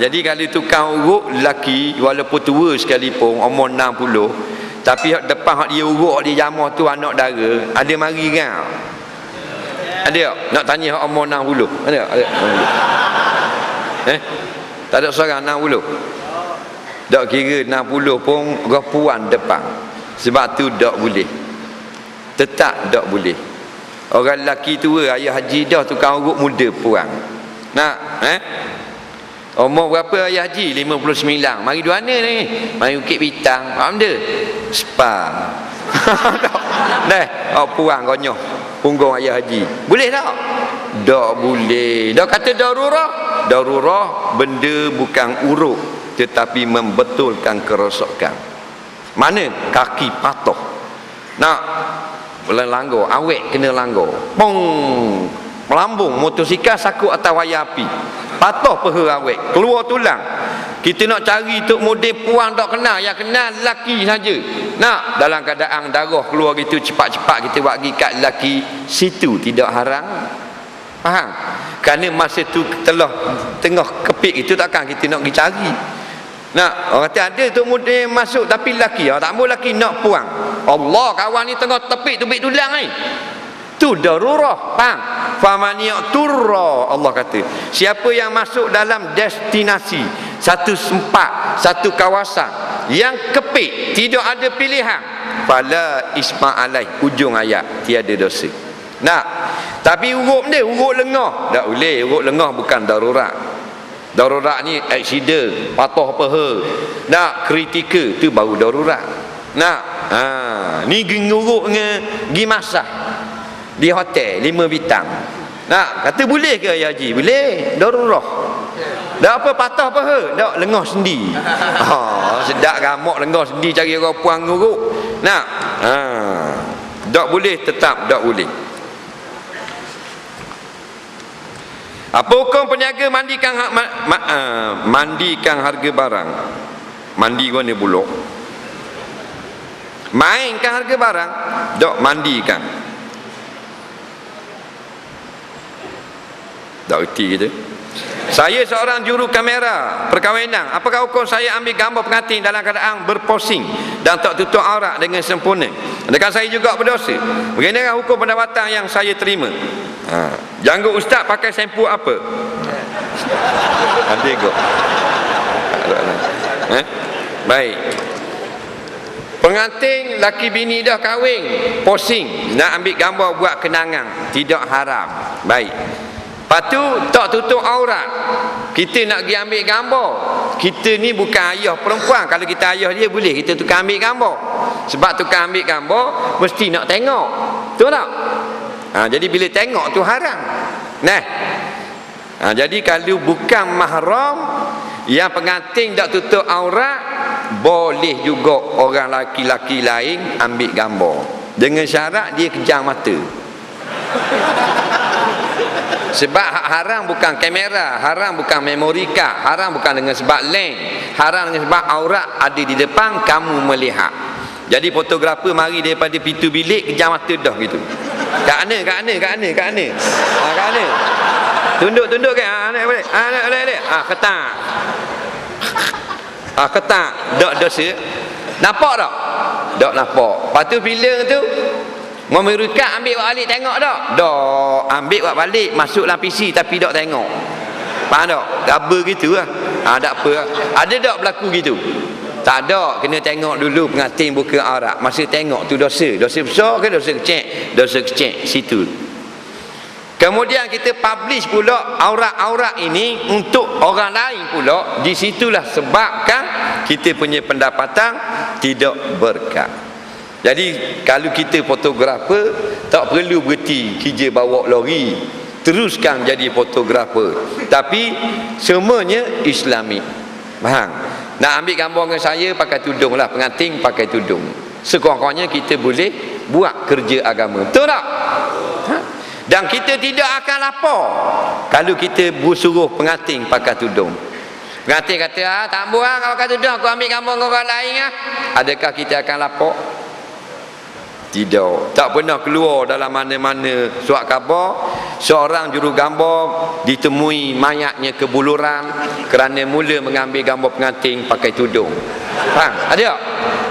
S1: Jadi kalau tukang urut lelaki walaupun tua sekalipun umur 60, tapi depan dia urut dia jamah tu anak dara, ada mari kan? Ada tak? Nak tanya umur 60. Ada? Tak ada seorang 60. Tak kira 60 pun perempuan depan. Sebab tu tak boleh. Tetap tak boleh. Orang lelaki tua ayah haji dah tukang urut muda puan. Nak? Umur berapa ayah haji? 59. Mari dua mana ni? Mari Bukit Bintang. Faham dia? Spa. Puan konyoh punggung ayah haji. Boleh tak? Tak boleh. Dah kata darurah. Darurah benda bukan urut tetapi membetulkan kerosakan. Mana kaki patuh. Nak langgar, awet kena langgar. Pong, melambung motosikal sakut atas wayar api. Patuh peha awet, keluar tulang. Kita nak cari tok model puang tak kenal, yang kenal lelaki saja. Nak dalam keadaan darah keluar gitu cepat-cepat kita buat pergi kat lelaki, situ tidak haram. Faham? Kerana masa tu telah tengah kepik itu takkan kita nak pergi cari. Nak orang kata ada tok model masuk tapi lelaki, tak mau lelaki nak puang. Allah, kawan ni tengah tepik tulang ni. Tu darurah, faham? Famani'u turra, Allah kata. Siapa yang masuk dalam destinasi satu sempat, satu kawasan yang kepik, tidak ada pilihan, fala isma alaih, ujung ayat, tiada dosa. Nak, tapi urut dia, urut lengah, tak boleh. Urut lengah bukan darurat. Darurat ni aksiden, patah peha. Nak, kritikal, tu baru darurat. Nak, ni ngurut dengan pergi masak di hotel 5 bintang. Nak, kata boleh ke ya haji? Boleh, darurah. Dah apa patah peha? Dak lengah sendi. Sedap gamak lengah sendi cari orang puang ngurut. Nak, dak boleh, tetap dak boleh. Apa hukum peniaga mandikan mandikan harga barang? Mandi guna buluk. Mainkan harga barang, dok mandikan. Tak erti kita. Saya seorang juru kamera perkahwinan. Apakah hukum saya ambil gambar pengantin dalam keadaan berposing dan tak tutup aurat dengan sempurna? Adakah saya juga berdosa? Bagaimana hukum pendapatan yang saya terima? Janggut ustaz pakai shampoo apa? Ada ke? Baik. Pengantin laki bini dah kahwin, posing, nak ambil gambar buat kenangan, tidak haram. Baik. Lepas tu tak tutup aurat. Kita nak pergi ambil gambar. Kita ni bukan ayah perempuan. Kalau kita ayah dia boleh kita tukar ambil gambar. Sebab tukar ambil gambar mesti nak tengok. Betul tak? Jadi bila tengok tu haram. Jadi kalau bukan mahram, yang pengantin tak tutup aurat, boleh juga orang laki-laki lain ambil gambar. Dengan syarat dia kejam mata. Sebab haram bukan kamera, haram bukan memori card, haram bukan dengan sebab lens, haram dengan sebab aurat ada di depan kamu melihat. Jadi fotografer mari daripada pintu bilik kejam mata dah gitu. Kat mana? Tunduk kan? Boleh. Ketak. Ketak. Dak dosa. Nampak tak? Dak nampak. Lepas tu bila tu memerlukan ambil buat balik tengok tak? Dak ambil buat balik masuk dalam PC tapi dak tengok. Faham tak? Gaba gitu lah. Tak apa lah. Ada tak berlaku gitu? Tak ada, kena tengok dulu pengantin buka aurat. Masa tengok tu dosa. Dosa besar ke dosa kecil? Dosa kecil situ. Kemudian kita publish pula aurat-aurat ini untuk orang lain pula. Di situlah sebabkan kita punya pendapatan tidak berkat. Jadi kalau kita fotografer tak perlu berhenti kerja bawa lori, teruskan jadi fotografer, tapi semuanya Islami. Faham? Nak ambil gambar dengan saya pakai tudung lah, pengantin pakai tudung. Sekurang-kurangnya kita boleh buat kerja agama. Betul tak? Dan kita tidak akan lapar kalau kita suruh pengantin pakai tudung. Pengantin kata, tak ambil lah kalau pakai tudung, aku ambil gambar dengan orang lain lah. Adakah kita akan lapar? Tidak, tak pernah keluar dalam mana-mana surat khabar seorang juru gambar ditemui mayatnya kebuluran kerana mula mengambil gambar pengantin pakai tudung. Faham? Ada tak?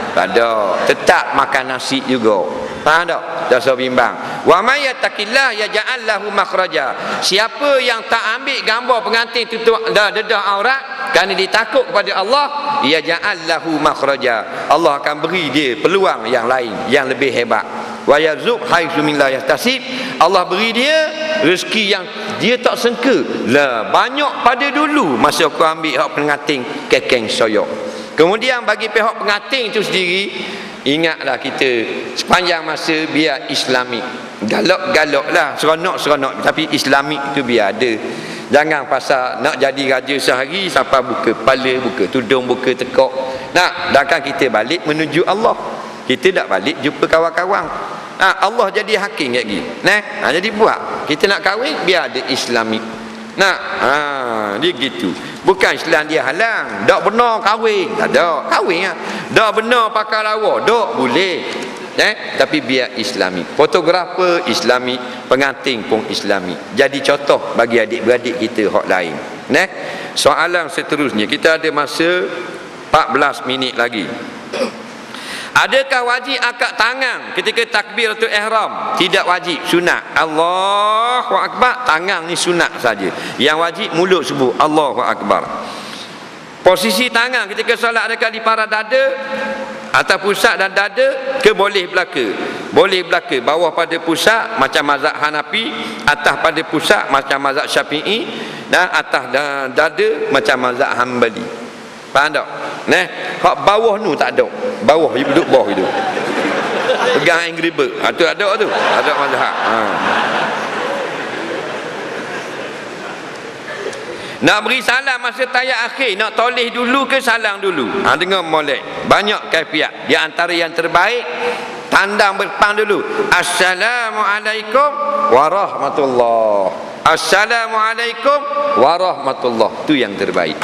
S1: Tak ada. Tetap makan nasi juga. Faham tak? Tak usah bimbang. Wa may yattaqillah yaj'al lahu makhraja. Siapa yang tak ambil gambar pengantin tutup dedah aurat kerana dia takut kepada Allah, yaj'al lahu makhraja. Allah akan beri dia peluang yang lain yang lebih hebat. Wa yarzuq haitsu min la yahtasib. Allah beri dia rezeki yang dia tak sangka. Lah banyak pada dulu masa aku ambil hak pengantin kekeng soyok. Kemudian bagi pihak pengantin itu sendiri, ingatlah kita sepanjang masa biar Islamik. Galak-galak lah, seronok-seronok, tapi Islamik itu biar ada. Jangan pasal nak jadi raja sehari sampai buka kepala, buka tudung, buka tekak. Nak, sedangkan kita balik menuju Allah. Kita tak balik jumpa kawan-kawan. Allah jadi hakim lagi. Nah, jadi buat. Kita nak kahwin biar ada Islamik. Nah, dia gitu. Bukan Islam dia halang. Tak benar kahwin. Tak ada. Kahwin lah. Tak benar pakai lawa. Tak boleh. Tapi biar Islami. Fotografer Islami, pengantin pun Islami. Jadi contoh bagi adik-beradik kita hak lain. Soalan seterusnya, kita ada masa 14 minit lagi. Adakah wajib angkat tangan ketika takbiratul ihram? Tidak wajib, sunat. Allahu akbar, tangan ni sunat saja. Yang wajib mulut sebut Allahu akbar. Posisi tangan ketika solat adakah di para dada atau pusat dan dada ke boleh belaka? Boleh belaka, bawah pada pusat macam mazhab Hanafi, atas pada pusat macam mazhab Syafi'i, dan atas dan dada macam mazhab Hambali. Faham tak? Hak bawah tu tak ada. Bawah dia duduk bawah itu. Pegang angry bird. Tu ada tu. Ada mazhab. Nak beri salam masa tayat akhir, nak toleh dulu ke salam dulu? Dengar molek. Banyak kaifiat. Di antara yang terbaik, tandang berdepan dulu. Assalamualaikum warahmatullah. Assalamualaikum warahmatullah. Tu yang terbaik.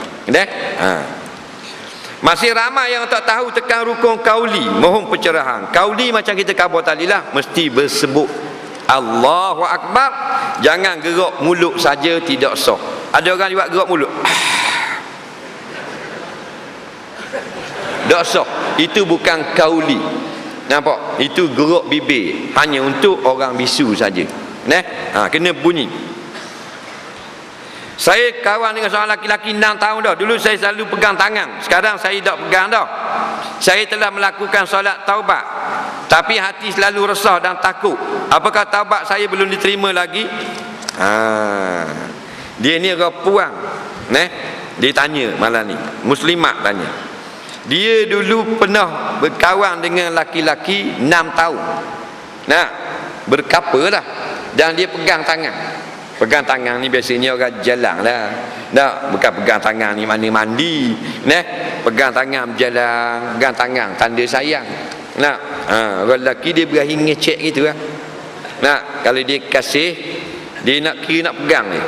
S1: Masih ramai yang tak tahu tekan rukun kauli, mohon pencerahan. Kauli macam kita khabar tadi lah, mesti bersebut Allahu akbar. Jangan gerak mulut saja, tidak sah. Ada orang buat gerak mulut. Tak sah. Itu bukan kauli. Nampak? Itu gerak bibir hanya untuk orang bisu saja. Kena bunyi. Saya kawan dengan seorang laki-laki 6 tahun dah. Dulu saya selalu pegang tangan. Sekarang saya tak pegang dah. Saya telah melakukan solat taubat, tapi hati selalu resah dan takut. Apakah taubat saya belum diterima lagi? Dia ni orang puang. Dia tanya malam ni. Muslimat tanya. Dia dulu pernah berkawan dengan laki-laki 6 tahun. Berkapa lah. Dan dia pegang tangan. Pegang tangan ni biasanya orang jalan lah. Tak, bukan pegang tangan ni mandi. Pegang tangan berjalan, pegang tangan tanda sayang. Orang lelaki dia berakhir ngecek gitu lah. Kalau dia kasih, dia nak kira nak pegang ni.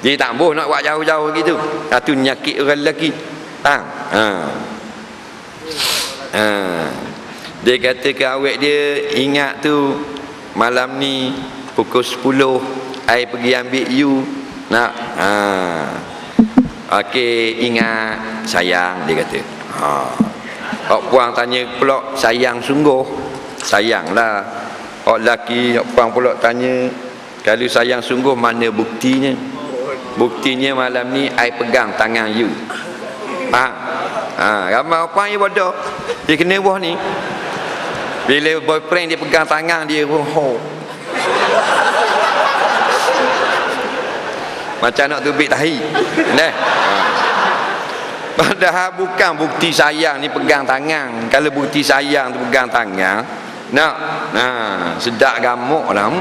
S1: Dia tak boleh nak buat jauh-jauh gitu. Itu nyakit orang lelaki. Dia kata ke awet dia, ingat tu malam ni pukul 10 I pergi ambil you. Okey, ingat sayang, dia kata. Hak puang tanya pula, sayang sungguh? Sayanglah. Hak lelaki, hak puang pula tanya, kalau sayang sungguh mana buktinya? Buktinya malam ni I pegang tangan you. Ramai puang yang bodoh. Dia kena buah ni. Bila boyfriend dia pegang tangan dia, macam nak tubik tahi. Padahal bukan bukti sayang ni pegang tangan. Kalau bukti sayang tu pegang tangan, sedap gamuk lah.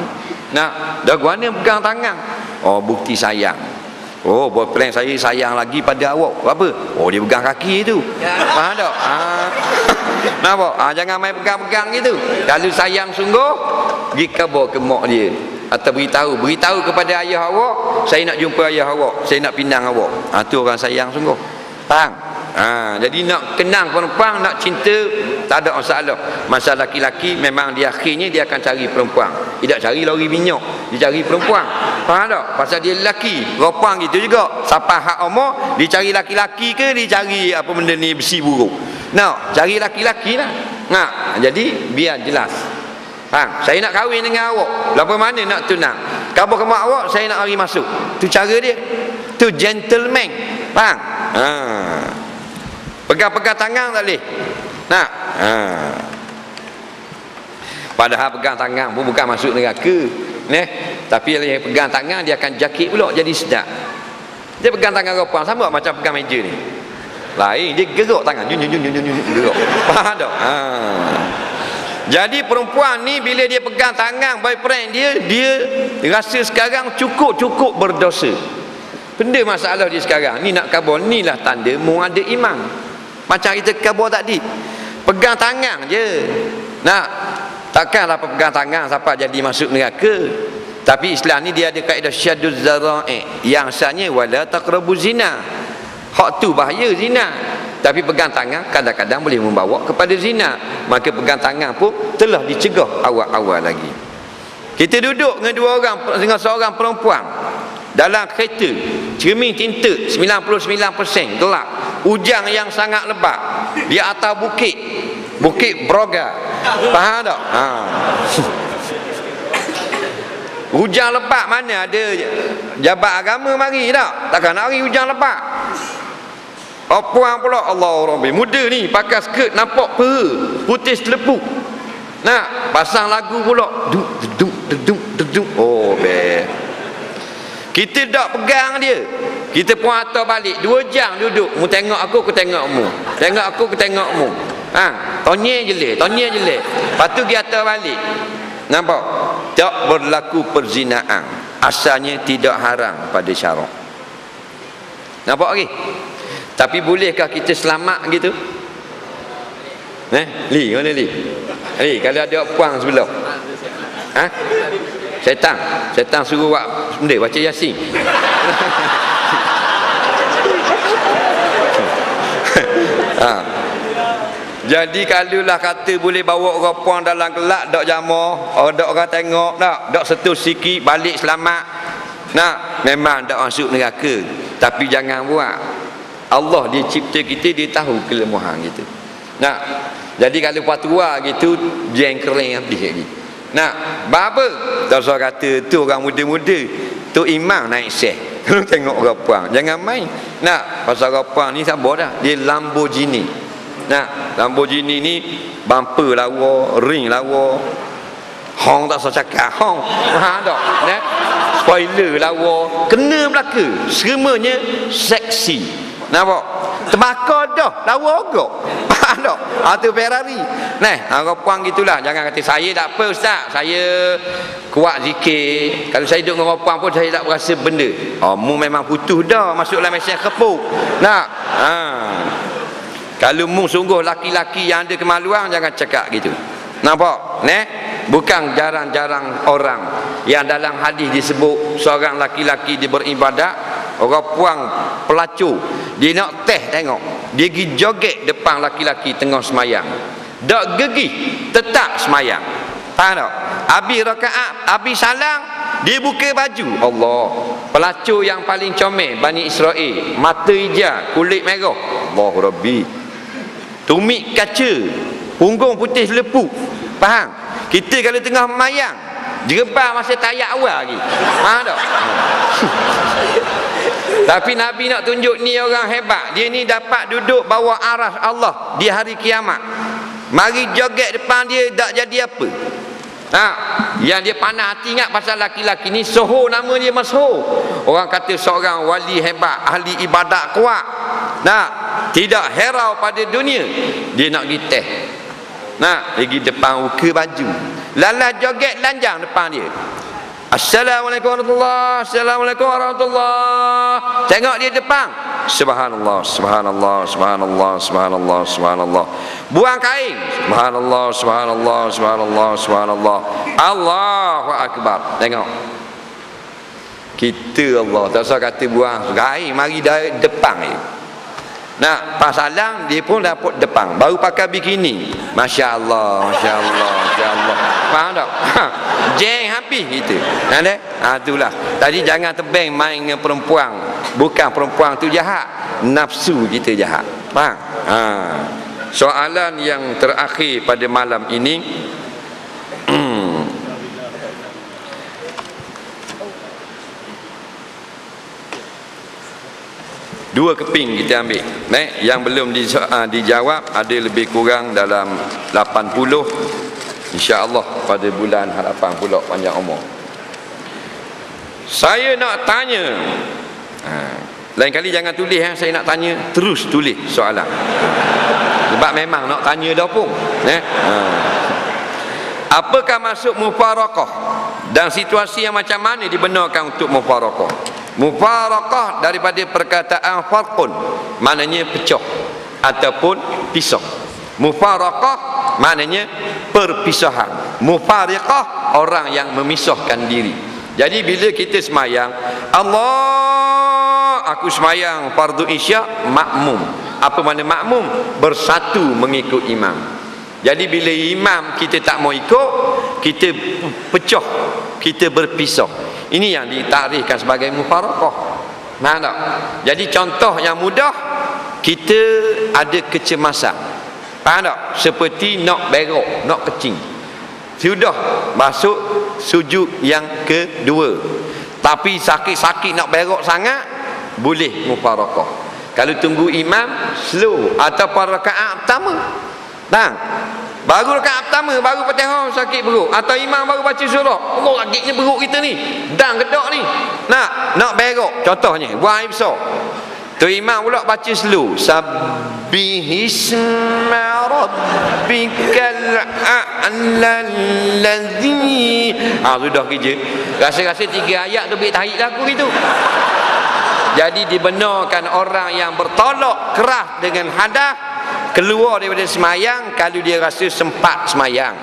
S1: Dah guna pegang tangan. Bukti sayang. Boyfriend saya sayang lagi pada awak. Apa? Dia pegang kaki tu. Faham tak? Nampak? Jangan main pegang-pegang gitu. Kalau sayang sungguh, pergi khabar ke mak dia. Atau beritahu kepada ayah awak, saya nak jumpa ayah awak, saya nak pinang awak. Tu orang sayang sungguh. Faham? Jadi nak kenang perempuan, nak cinta, tak ada masalah. Masa laki-laki memang dia akhirnya dia akan cari perempuan. Tidak cari lori minyak, dia cari perempuan. Faham tak? Pasal dia lelaki. Perempuan gitu juga. Sampai hak umur, dia cari laki-laki ke dia cari apa benda ni, besi buruk. Cari laki-laki lah. Jadi biar jelas. Saya nak kahwin dengan awak. Lapa mana nak tunang? Khabar ke mak awak, saya nak hari masuk. Tu cara dia. Tu gentleman. Faham? Pegang-pegang tangan tak boleh. Padahal pegang tangan pun bukan masuk neraka. Tapi dia pegang tangan, dia akan jakit pula jadi sedap. Dia pegang tangan perempuan sama macam pegang meja ni. Lain, dia gerak tangan. Gerak. Faham tak? Jadi perempuan ni bila dia pegang tangan boyfriend dia rasa sekarang cukup berdosa. Benda masalah dia sekarang ni nak kabur, ni lah tanda mu ada iman. Macam kita kabur tadi, pegang tangan je. Takkanlah pegang tangan sampai jadi masuk neraka. Tapi Islam ni dia ada kaedah syaduz zara'i, yang asalnya wala taqrabu zina. Hak tu bahaya zina. Tapi pegang tangan kadang-kadang boleh membawa kepada zina. Maka pegang tangan pun telah dicegah awal-awal lagi. Kita duduk dengan seorang perempuan dalam kereta, cermin tinta 99% gelap, hujan yang sangat lebat, di atas bukit Broga. Faham tak? Hujan lebat, mana ada jabat agama mari tak? Takkan nak hari hujan lebat. Puan pula, Allah Rabbi, muda ni pakai skirt nampak peha, putih selepuk. Pasang lagu pula, duk. Oh be. Kita tak pegang dia, kita pun atas balik 2 jam duduk. Mu tengok aku tengok mu. Tengok aku tengok mu. Tonyek je leh. Lepas tu dia atas balik. Nampak? Tak berlaku perzinaan. Asalnya tidak haram pada syarak. Nampak lagi? Tapi bolehkah kita selamat gitu? Li, mana Li? Li, kalau ada puang sebelah. Syaitan suruh buat benda, baca Yasin. Jadi kalaulah kata boleh bawa orang puang dalam kelak, dak jamaah, dak orang tengok, dak setul sikit, balik selamat. Memang dak masuk neraka. Tapi jangan buat. Allah dia cipta kita, dia tahu kelemahan kita. Jadi kalau patua gitu, jeng kering habis lagi. Bapa tak usah kata tu orang muda-muda, tu imam naik seh. Kalau tengok orang puang, jangan main. Pasal orang puang ni sabar dah, dia Lamborghini. Lamborghini ni bumper lawa, ring lawa, hong tak usah cakap, hong. Tak? Spoiler lawa, kena belaka, semuanya seksi. Nampak? Terbakar dah, lawa agak. Faham tak? Tu Ferrari. Orang puang gitulah. Jangan kata saya tak apa ustaz, saya kuat zikir. Kalau saya duduk dengan orang puang pun saya tak berasa benda. Mu memang putus dah, masuk dalam mesin kepuk. Kalau mu sungguh laki-laki yang ada kemaluan, jangan cakap gitu. Nampak? Bukan jarang-jarang orang yang dalam hadis disebut seorang laki-laki dia beribadat, orang puang pelacur, dia nak tengok, dia pergi joget depan laki-laki tengah semayang, tak gegih, tetap semayang. Faham tak? Habis rakaat, habis salam, dia buka baju. Allah, pelacur yang paling comel Bani Israel, mata hijau, kulit merah, Allah Rabbi, tumit kaca, punggung putih selepuk. Faham? Kita kalau tengah memayang, jerebah masa tayak awal lagi. Faham tak? Tapi Nabi nak tunjuk ni orang hebat. Dia ni dapat duduk bawah aras Allah di hari kiamat. Mari joget depan dia, tak jadi apa. Yang dia panas hati ingat pasal laki-laki ni Soho, nama dia Masyhur. Orang kata seorang wali hebat, ahli ibadat kuat. Tidak herau pada dunia. Dia nak pergi teh. Pergi depan buka baju, lalah joget lanjang depan dia. Assalamualaikum warahmatullahi, Assalamualaikum warahmatullahi. Tengok dia depan, subhanallah, subhanallah, subhanallah, subhanallah, subhanallah. Buang kain, subhanallah, subhanallah, subhanallah, subhanallah. Allahu akbar. Tengok kita, Allah tak usah kata buang kain, mari dari depan ni. Nah, pasalang dia pun dapat depan, baru pakai bikini. Masya Allah, Masya Allah, Masya Allah. Faham tak? Jeng habis gitu. Ada? Itulah. Tadi jangan tebing main dengan perempuan. Bukan perempuan tu jahat, nafsu kita jahat. Faham? Soalan yang terakhir pada malam ini, dua keping kita ambil, yang belum dijawab ada lebih kurang dalam 80, insya-Allah pada bulan harapan pula panjang umur. Saya nak tanya, lain kali jangan tulis saya nak tanya, terus tulis soalan. Sebab memang nak tanya dah pun. Apakah maksud mufaraqah dan situasi yang macam mana dibenarkan untuk mufaraqah? Mufaraqah daripada perkataan farqun, maknanya pecah ataupun pisah. Mufaraqah maknanya perpisahan. Mufariqah orang yang memisahkan diri. Jadi bila kita semayang, Allah, aku semayang fardu isyak, makmum. Apa makna makmum? Bersatu mengikut imam. Jadi bila imam kita tak mau ikut, kita pecah, kita berpisah. Ini yang ditakrifkan sebagai mufaraqah. Nah, tak? Jadi contoh yang mudah, kita ada kecemasan. Faham tak? Seperti nak berok, nak kecing. Sudah masuk sujud yang kedua. Tapi sakit-sakit nak berok sangat, boleh mufaraqah. Kalau tunggu imam slow atau pada rakaat pertama. Nah, baru rakaat pertama, baru Fatihah sakit perut, atau imam baru baca surah, Allah sakitnya perut kita ni, dan gedak ni, nak berok. Contohnya buang air besar, tu imam pula baca slow, sabbihisma rabbikal a'la allazi, sudah kerja. Rasa-rasa 3 ayat tu bik tarik lagu gitu. Jadi dibenarkan orang yang bertolak keras dengan hadas keluar daripada semayang kalau dia rasa sempat semayang,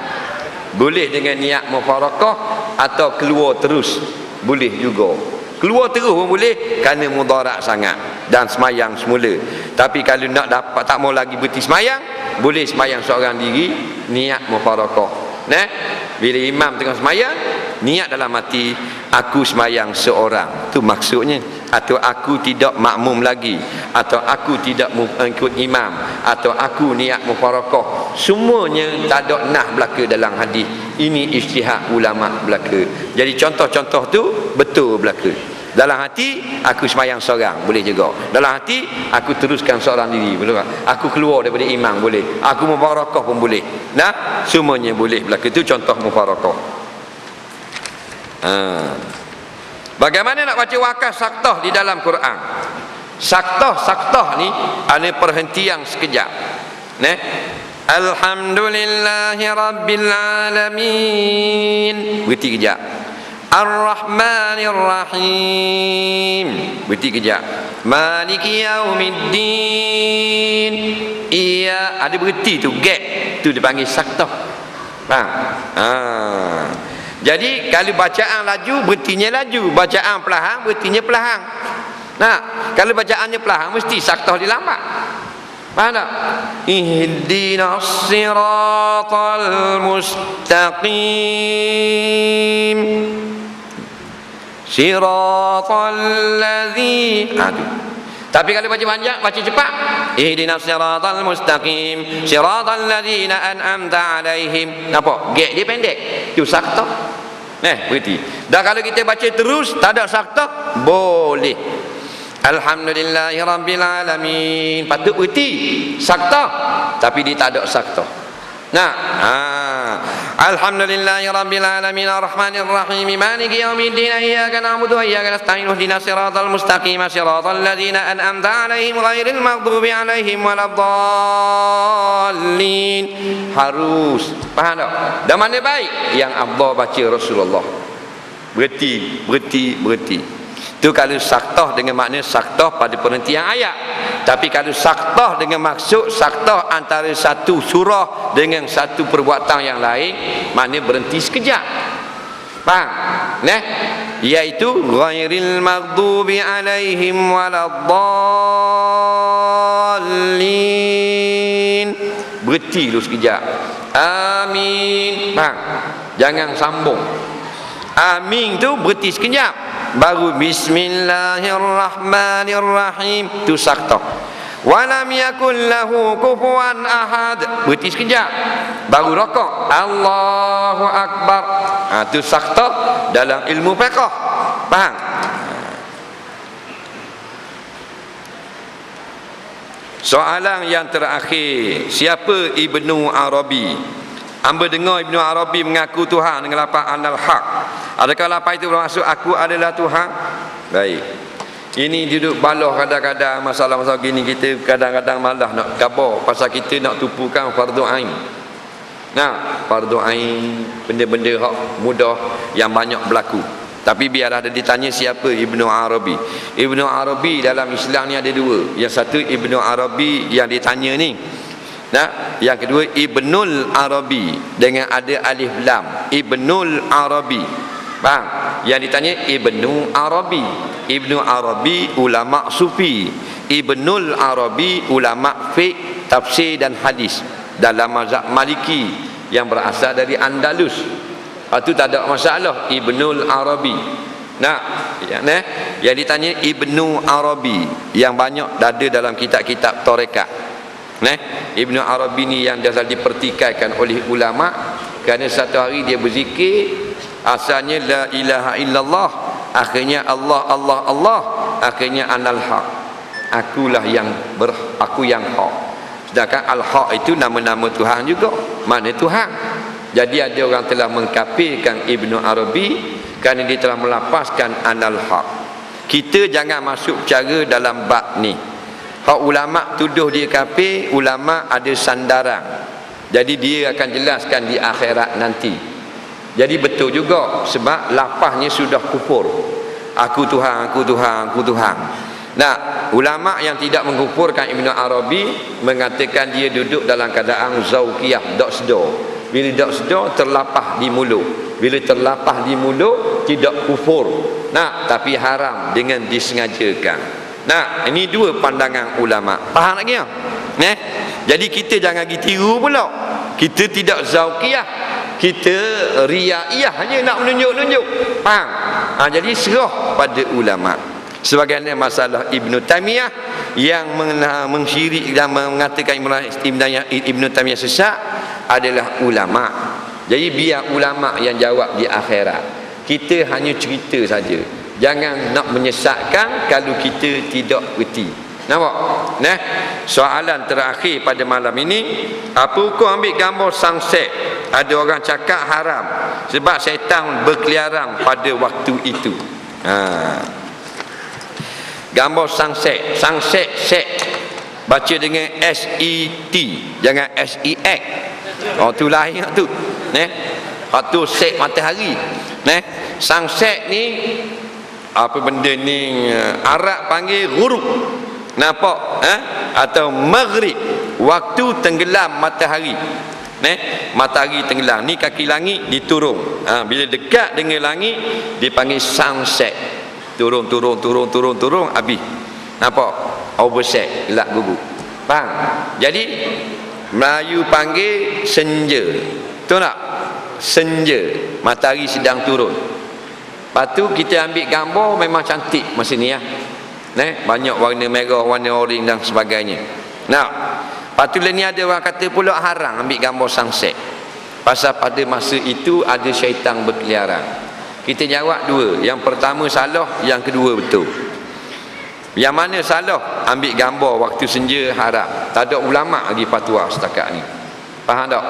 S1: boleh dengan niat mufaraqah, atau keluar terus boleh juga. Keluar terus pun boleh kerana mudarat sangat dan semayang semula. Tapi kalau nak dapat, tak mau lagi berhenti semayang, boleh semayang seorang diri, niat mufaraqah. Bila imam tengah semayang, niat dalam hati, aku semayang seorang, tu maksudnya. Atau aku tidak makmum lagi, atau aku tidak mengikut imam, atau aku niat mufaraqah. Semuanya tak ada nah belaka dalam hadis. Ini ijtihad ulama belaka. Jadi contoh-contoh tu betul belaka. Dalam hati aku semayang seorang, boleh juga. Dalam hati aku teruskan seorang diri, boleh tak? Aku keluar daripada imam, boleh. Aku mufaraqah pun boleh. Nah, semuanya boleh belaka. Itu contoh mufaraqah. Bagaimana nak baca wakaf saktah di dalam Quran? Saktah ni ada perhentian sekejap. Alhamdulillahi rabbil alamin, berhenti kejap. Ar-Rahmanir Rahim, berhenti kejap. Maliki yaumiddin, iya, ada berhenti tu, gap tu dipanggil saktah. Faham? Jadi kalau bacaan laju, berhentinya laju. Bacaan perlahan, berhentinya perlahan. Nah, kalau bacaannya perlahan, mesti saktah dilambat. Faham tak? Ihdinas siratal mustaqim, siratal ladzi. Tapi kalau baca panjang, baca cepat, ihdinas siratal mustaqim, siratal ladzina an'amta alaihim. Nampak? Gap dia pendek. Itu saktah. Berhenti. Dan kalau kita baca terus, tak ada saktah, boleh. Alhamdulillahi rabbil alamin, patut berhenti. Saktah. Tapi dia tak ada saktah. Alhamdulillahi rabbil alamin arrahmanir rahim maliki yaumiddin iyyaka na'budu wa iyyaka nasta'in ihdinas siratal mustaqim siratal ladzina an'amta 'alaihim ghairil maghdubi 'alaihim waladdallin. Harus faham tak? Dan mana baik yang afdal baca Rasulullah. Berhenti. Itu kalau saktah dengan makna saktah pada penhentian ayat. Tapi kalau saktah dengan maksud saktah antara satu surah dengan satu perbuatan yang lain, makna berhenti sekejap. Faham? Nah, iaitu ghairil maghdubi alaihim waladdallin. Berhenti dulu sekejap. Amin. Faham? Jangan sambung. Amin tu berhenti sekejap. Baru bismillahirrahmanirrahim tu sakta. Walam yakul lahu kufuwan ahad. Berhenti sekejap. Baru rokok. Allahu Akbar. Itu sakta dalam ilmu fiqh. Faham? Soalan yang terakhir, siapa Ibnu Arabi? Hamba dengar Ibnu Arabi mengaku Tuhan dengan lafaz anal haq. Adakah lafaz itu bermaksud aku adalah Tuhan? Baik. Ini duduk baloh kadang-kadang masalah-masalah gini, kita kadang-kadang malah nak khabar pasal kita nak tupukan fardu ain. Nah, fardu ain, benda-benda hak mudah yang banyak berlaku. Tapi biarlah ada ditanya siapa Ibnu Arabi. Ibnu Arabi dalam Islam ni ada dua. Yang satu Ibnu Arabi yang ditanya ni. Nah, yang kedua Ibnul Arabi dengan ada alif lam. Ibnul Arabi. Faham? Yang ditanya Ibnu Arabi. Ibnu Arabi ulama sufi. Ibnul Arabi ulama fiqh, tafsir dan hadis dalam mazhab Maliki yang berasal dari Andalus. Itu tak ada masalah Ibnul Arabi. Nah, yang ditanya Ibnu Arabi yang banyak ada dalam kitab-kitab tarekat. Ibnu Arabi ni yang dah dipertikaikan oleh ulama kerana satu hari dia berzikir, asalnya la ilaha illallah, akhirnya Allah Allah Allah, akhirnya anal haq, akulah yang aku yang hak. Sedangkan al-haq itu nama-nama Tuhan juga, mana Tuhan. Jadi ada orang telah mengkafirkan Ibnu Arabi kerana dia telah melafazkan anal haq. Kita jangan masuk cara dalam bab ni. Hak ulama tuduh dia kafir, ulama ada sandaran. Jadi dia akan jelaskan di akhirat nanti. Jadi betul juga sebab lafaznya sudah kufur. Aku Tuhan, aku Tuhan, aku Tuhan. Nah, ulama yang tidak mengkufurkan Ibnu Arabi mengatakan dia duduk dalam keadaan zauqiyah, dak sedar. Bila dak sedar terlapah di mulut. Bila terlapah di mulut tidak kufur. Nah, tapi haram dengan disengajakan. Nah, ini dua pandangan ulama. Faham lagi ya? Jadi kita jangan ditiru pula. Kita tidak zauqiyah, kita riyaiyah, hanya nak menunjuk-nunjuk. Faham? Jadi serah pada ulama. Sebagaimana masalah Ibnu Taimiyah yang mensyirik dan mengatakan Ibnu Taimiyah sesat adalah ulama. Jadi biar ulama yang jawab di akhirat. Kita hanya cerita saja. Jangan nak menyesatkan kalau kita tidak reti. Nampak? Soalan terakhir pada malam ini, apa hukum ambil gambar sunset? Ada orang cakap haram sebab syaitan berkeliaran pada waktu itu. Gambar sunset, set baca dengan SET, jangan SEX. Tu lain tu. Tu set matahari. Sunset ni apa benda ni, Arab panggil ghurub. Nampak? Atau maghrib, waktu tenggelam matahari. Matahari tenggelam ni, kaki langit diturun. Bila dekat dengan langit dipanggil sunset. Turun habis. Nampak? Overset, gelap gugup. Faham? Jadi Melayu panggil senja. Betul tak? Senja, matahari sedang turun. Lepas tu kita ambil gambar memang cantik masa ni ya. Banyak warna merah, warna oranye dan sebagainya. Nah, lepas tu ni ada orang kata pula haram ambil gambar sunset. Pasal pada masa itu ada syaitan berkeliaran. Kita jawab dua. Yang pertama salah, yang kedua betul. Yang mana salah? Ambil gambar waktu senja haram. Tak ada ulama lagi fatwa setakat ni. Faham tak?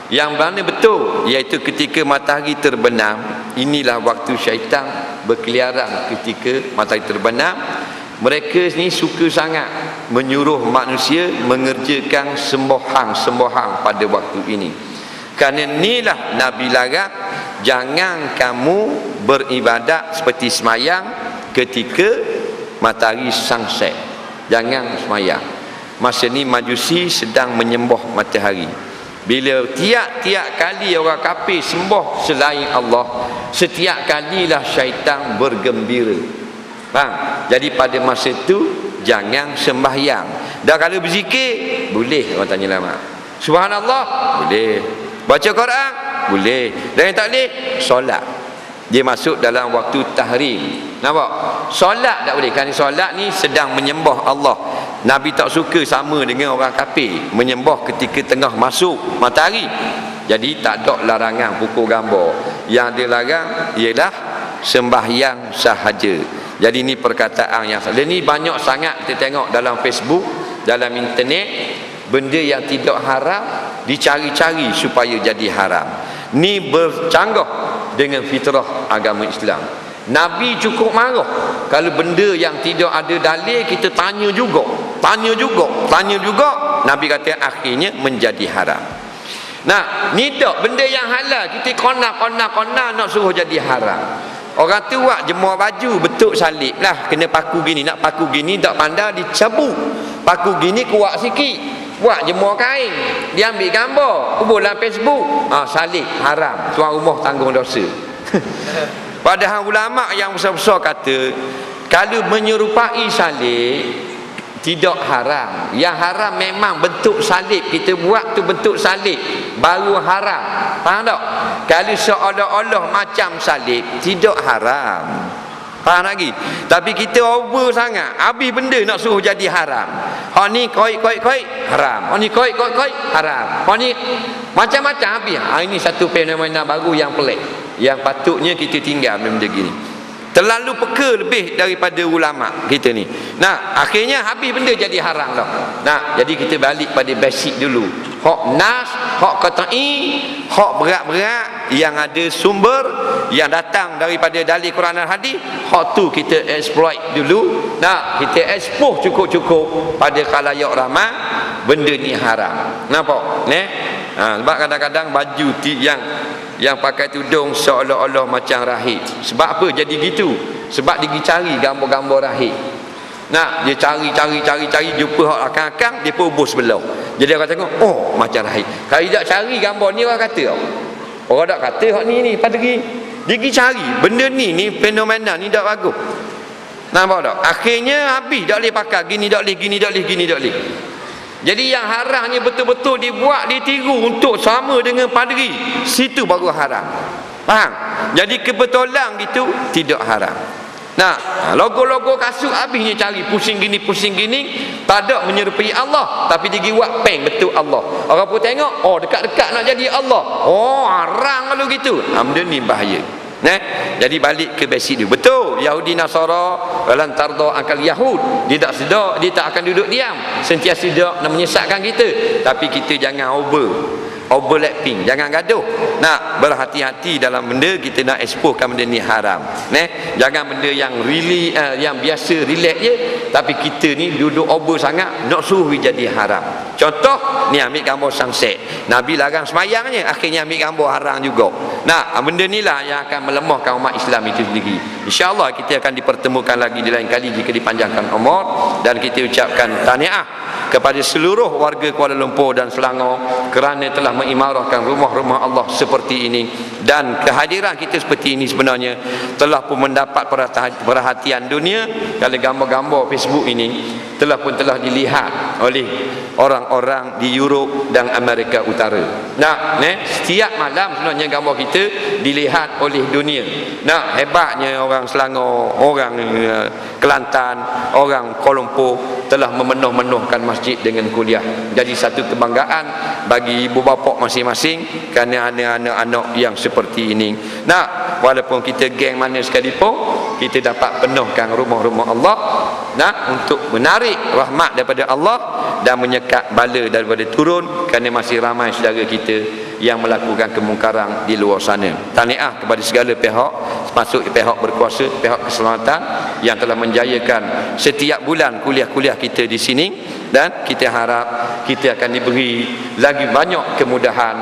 S1: Yang mana betul, iaitu ketika matahari terbenam, inilah waktu syaitan berkeliaran. Ketika matahari terbenam, mereka ni suka sangat menyuruh manusia mengerjakan sembahyang pada waktu ini. Kerana inilah Nabi larang, jangan kamu beribadat seperti semayang ketika matahari sunset. Jangan semayang. Masa ni Majusi sedang menyembah matahari. Bila tiap-tiap kali orang kafir sembah selain Allah, setiap kalilah syaitan bergembira. Faham? Jadi pada masa itu jangan sembahyang. Dan kalau berzikir boleh, orang tanya lama. Subhanallah boleh. Baca Quran boleh. Dan yang tak boleh solat. Dia masuk dalam waktu tahrim. Nampak? Solat tak boleh. Kerana solat ni sedang menyembah Allah. Nabi tak suka sama dengan orang kafir menyembah ketika tengah masuk matahari. Jadi tak ada larangan pukul gambar. Yang dilarang ialah sembahyang sahaja. Jadi ini perkataan yang salah. Ini banyak sangat kita tengok dalam Facebook, dalam internet, benda yang tidak haram dicari-cari supaya jadi haram. Ni bercanggah dengan fitrah agama Islam. Nabi cukup marah kalau benda yang tidak ada dalil kita tanya juga. Nabi kata akhirnya menjadi haram. Nah, ni tak benda yang halal kita kona nak suruh jadi haram. Orang tu buat jemur baju bentuk salib lah, kena paku gini, nak paku gini tak pandai dicabut. Paku gini kuat sikit. Buat jemur kain, dia ambil gambar, kubur dalam Facebook, salib haram, tuan rumah tanggung dosa. Padahal ulama yang besar-besar kata kalau menyerupai salib tidak haram. Yang haram memang bentuk salib, kita buat tu bentuk salib baru haram. Faham tak? Kalau seolah-olah macam salib tidak haram. Faham lagi? Tapi kita over sangat, habis benda nak suruh jadi haram. Hak ni koi haram. Hak ni koi haram. Hak ni macam-macam habis. Ini satu fenomena baru yang pelik, yang patutnya kita tinggal benda gini. Terlalu peka lebih daripada ulama kita ni. Nah, akhirnya habis benda jadi haram dah. Nah, jadi kita balik pada basic dulu. Hak nas, hak qat'i, hak berat-berat yang ada sumber yang datang daripada dalil Quran dan hadis, hak tu kita exploit dulu. Nah, kita expose cukup-cukup pada khalayak ramai benda ni haram. Nampak? Sebab kadang-kadang baju yang pakai tudung seolah-olah macam rahib. Sebab apa jadi gitu? Sebab dia cari gambar-gambar rahib. Nah, dia cari jumpa hak akang-akang, dia pun ubus sebelah. Jadi orang tengok, oh macam rahib. Kalau tidak cari gambar ni orang kata, orang tak kata hak ni padri. Dia pergi cari benda ni fenomena ni tak bagus. Nampak tak? Akhirnya habis tak boleh pakai gini tak boleh. Jadi yang haramnya betul-betul dibuat, ditiru untuk sama dengan padri, situ baru haram. Faham? Jadi kebetulan gitu tidak haram. Nah, logo-logo kasut habisnya cari pusing gini, tak ada menyerupai Allah, tapi dia buat peng betul Allah. Orang pun tengok, oh dekat-dekat nak jadi Allah. Oh, haram kalau gitu. Benda ni bahaya. Jadi balik ke basic dia. Betul, Yahudi Nasara lan tarda akal Yahud. Dia tak sedar, dia tak akan duduk diam. Sentiasa dia nak menyesatkan kita. Tapi kita jangan overlapping, jangan gaduh. Nak berhati-hati dalam benda kita nak exposekan benda ni haram. Jangan benda yang really yang biasa relax je, tapi kita ni duduk over sangat nak suruh jadi haram. Contoh ni, ambil gambar sunset. Nabi larang semayangnya, akhirnya ambil gambar haram juga. Nah, benda ni lah yang akan melemahkan umat Islam itu sendiri. InsyaAllah kita akan dipertemukan lagi di lain kali jika dipanjangkan umur. Dan kita ucapkan tahniah kepada seluruh warga Kuala Lumpur dan Selangor kerana telah mengimarahkan rumah-rumah Allah seperti ini. Dan kehadiran kita seperti ini sebenarnya telah pun mendapat perhatian dunia. Kalau gambar-gambar Facebook ini telah dilihat oleh orang-orang di Europe dan Amerika Utara. Nah, setiap malam sebenarnya gambar kita dilihat oleh dunia. Nah, hebatnya orang Selangor, orang Kelantan, orang Kuala Lumpur telah memenuh-menuhkan masjid dengan kuliah. Jadi satu kebanggaan bagi ibu bapa masing-masing kerana anak-anak yang seperti ini. Nah, walaupun kita geng mana sekalipun, kita dapat penuhkan rumah-rumah Allah, nah, untuk menarik rahmat daripada Allah dan menyekat bala daripada turun, kerana masih ramai saudara kita yang melakukan kemungkaran di luar sana. Tahniah kepada segala pihak, termasuk pihak berkuasa, pihak keselamatan yang telah menjayakan setiap bulan kuliah-kuliah kita di sini, dan kita harap kita akan diberi lagi banyak kemudahan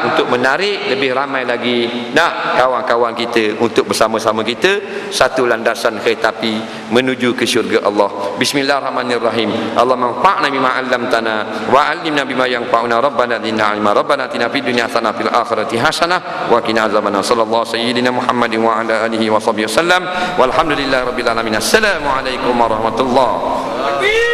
S1: untuk menarik lebih ramai lagi kawan-kawan kita untuk bersama-sama kita satu landasan kereta api menuju ke syurga Allah. Bismillahirrahmanirrahim. Allahumma anfa'na bima 'allamtana wa 'allimna bima yanfa'una rabbana zidna 'ilma rabbana atina fid dunya hasanah fil akhirati hasanah wa qina azabannar. Sallallahu sayyidina Muhammadin wa ala alihi wa sahbihi wasallam walhamdulillahirabbil alamin. Assalamualaikum warahmatullahi wabarakatuh.